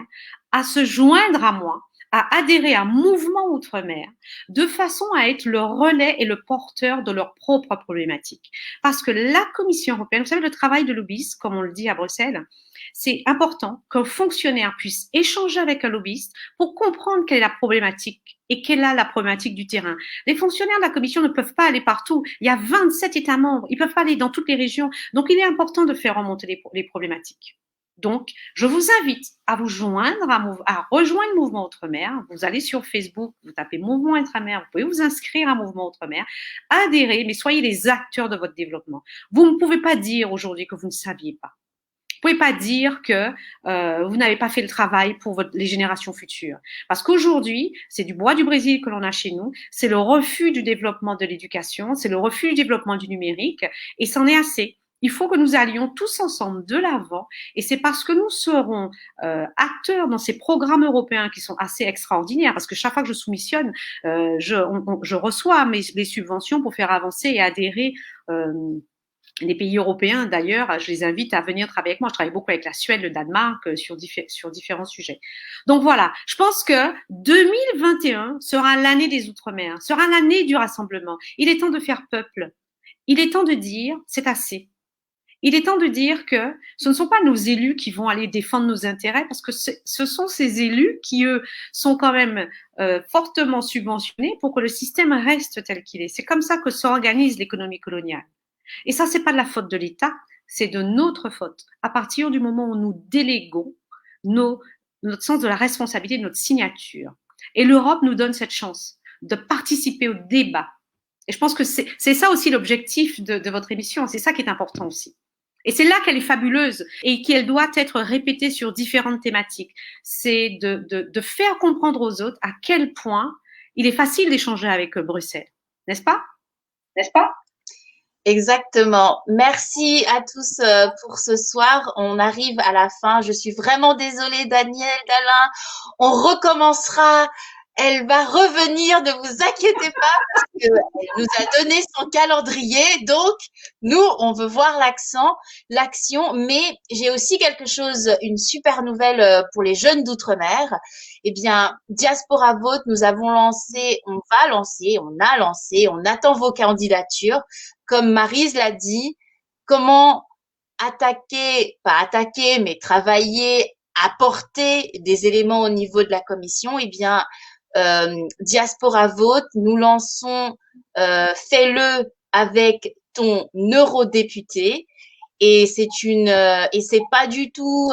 à se joindre à moi, à adhérer à Mouvement Outre-mer, de façon à être le relais et le porteur de leurs propres problématiques. Parce que la Commission européenne, vous savez, le travail de lobbyiste, comme on le dit à Bruxelles, c'est important qu'un fonctionnaire puisse échanger avec un lobbyiste pour comprendre quelle est la problématique et quelle est la problématique du terrain. Les fonctionnaires de la Commission ne peuvent pas aller partout. Il y a 27 États membres. Ils ne peuvent pas aller dans toutes les régions. Donc, il est important de faire remonter les problématiques. Donc, je vous invite à vous joindre, à rejoindre Mouvement Outre-mer. Vous allez sur Facebook, vous tapez Mouvement Outre-mer, vous pouvez vous inscrire à Mouvement Outre-mer, adhérer, mais soyez les acteurs de votre développement. Vous ne pouvez pas dire aujourd'hui que vous ne saviez pas. Vous ne pouvez pas dire que vous n'avez pas fait le travail pour les générations futures. Parce qu'aujourd'hui, c'est du bois du Brésil que l'on a chez nous, c'est le refus du développement de l'éducation, c'est le refus du développement du numérique, et c'en est assez. Il faut que nous allions tous ensemble de l'avant et c'est parce que nous serons acteurs dans ces programmes européens qui sont assez extraordinaires parce que chaque fois que je soumissionne, je reçois les subventions pour faire avancer et adhérer les pays européens. D'ailleurs, je les invite à venir travailler avec moi. Je travaille beaucoup avec la Suède, le Danemark sur différents sujets. Donc voilà, je pense que 2021 sera l'année des Outre-mer, sera l'année du rassemblement. Il est temps de faire peuple. Il est temps de dire c'est assez. Il est temps de dire que ce ne sont pas nos élus qui vont aller défendre nos intérêts parce que ce sont ces élus qui, eux, sont quand même fortement subventionnés pour que le système reste tel qu'il est. C'est comme ça que s'organise l'économie coloniale. Et ça, c'est pas de la faute de l'État, c'est de notre faute. À partir du moment où nous déléguons notre sens de la responsabilité, de notre signature. Et l'Europe nous donne cette chance de participer au débat. Et je pense que c'est ça aussi l'objectif de votre émission. C'est ça qui est important aussi. Et c'est là qu'elle est fabuleuse et qu'elle doit être répétée sur différentes thématiques. C'est de faire comprendre aux autres à quel point il est facile d'échanger avec Bruxelles. N'est-ce pas? N'est-ce pas? Exactement. Merci à tous pour ce soir. On arrive à la fin. Je suis vraiment désolée, Daniel, d'Alain. On recommencera. Elle va revenir, ne vous inquiétez pas, parce qu'elle nous a donné son calendrier. Donc, nous, on veut voir l'action. Mais j'ai aussi quelque chose, une super nouvelle pour les jeunes d'outre-mer. Eh bien, Diaspora Vote, nous avons lancé, on va lancer, on a lancé, on attend vos candidatures. Comme Maryse l'a dit, comment pas attaquer, mais travailler, apporter des éléments au niveau de la commission, eh bien, Diaspora Vote, nous lançons Fais-le avec ton eurodéputé. Et c'est pas du tout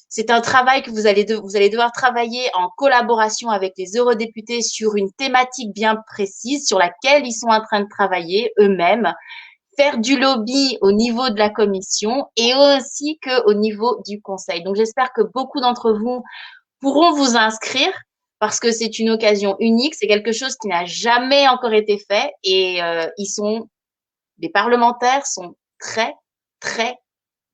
c'est un travail que vous allez devoir travailler en collaboration avec les eurodéputés sur une thématique bien précise sur laquelle ils sont en train de travailler eux-mêmes, faire du lobby au niveau de la commission et aussi qu'au niveau du conseil. Donc, j'espère que beaucoup d'entre vous pourront vous inscrire parce que c'est une occasion unique, c'est quelque chose qui n'a jamais encore été fait et les parlementaires sont très, très,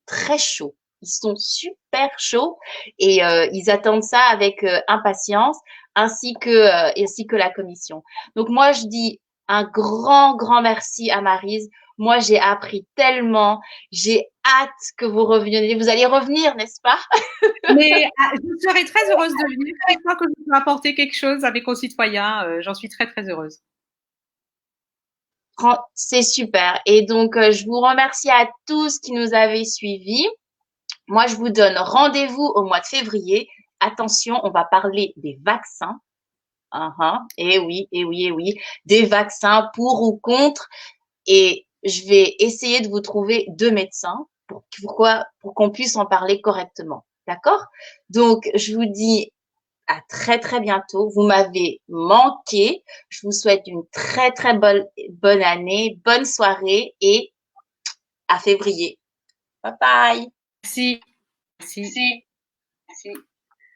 très chauds. Ils sont super chauds et ils attendent ça avec impatience, ainsi que la commission. Donc moi, je dis un grand, grand merci à Maryse. Moi, j'ai appris tellement. J'ai hâte que vous reveniez. Vous allez revenir, n'est-ce pas? Mais je serais très heureuse de venir. Chaque fois que je peux apporter quelque chose à mes concitoyens, j'en suis très, très heureuse. C'est super. Et donc, je vous remercie à tous qui nous avez suivis. Moi, je vous donne rendez-vous au mois de février. Attention, on va parler des vaccins. Eh oui, eh oui, eh oui. Des vaccins pour ou contre. Et je vais essayer de vous trouver 2 médecins pour qu'on puisse en parler correctement. D'accord? Donc, je vous dis à très, très bientôt. Vous m'avez manqué. Je vous souhaite une très, très bonne année, bonne soirée et à février. Bye bye. Merci. Merci. Merci.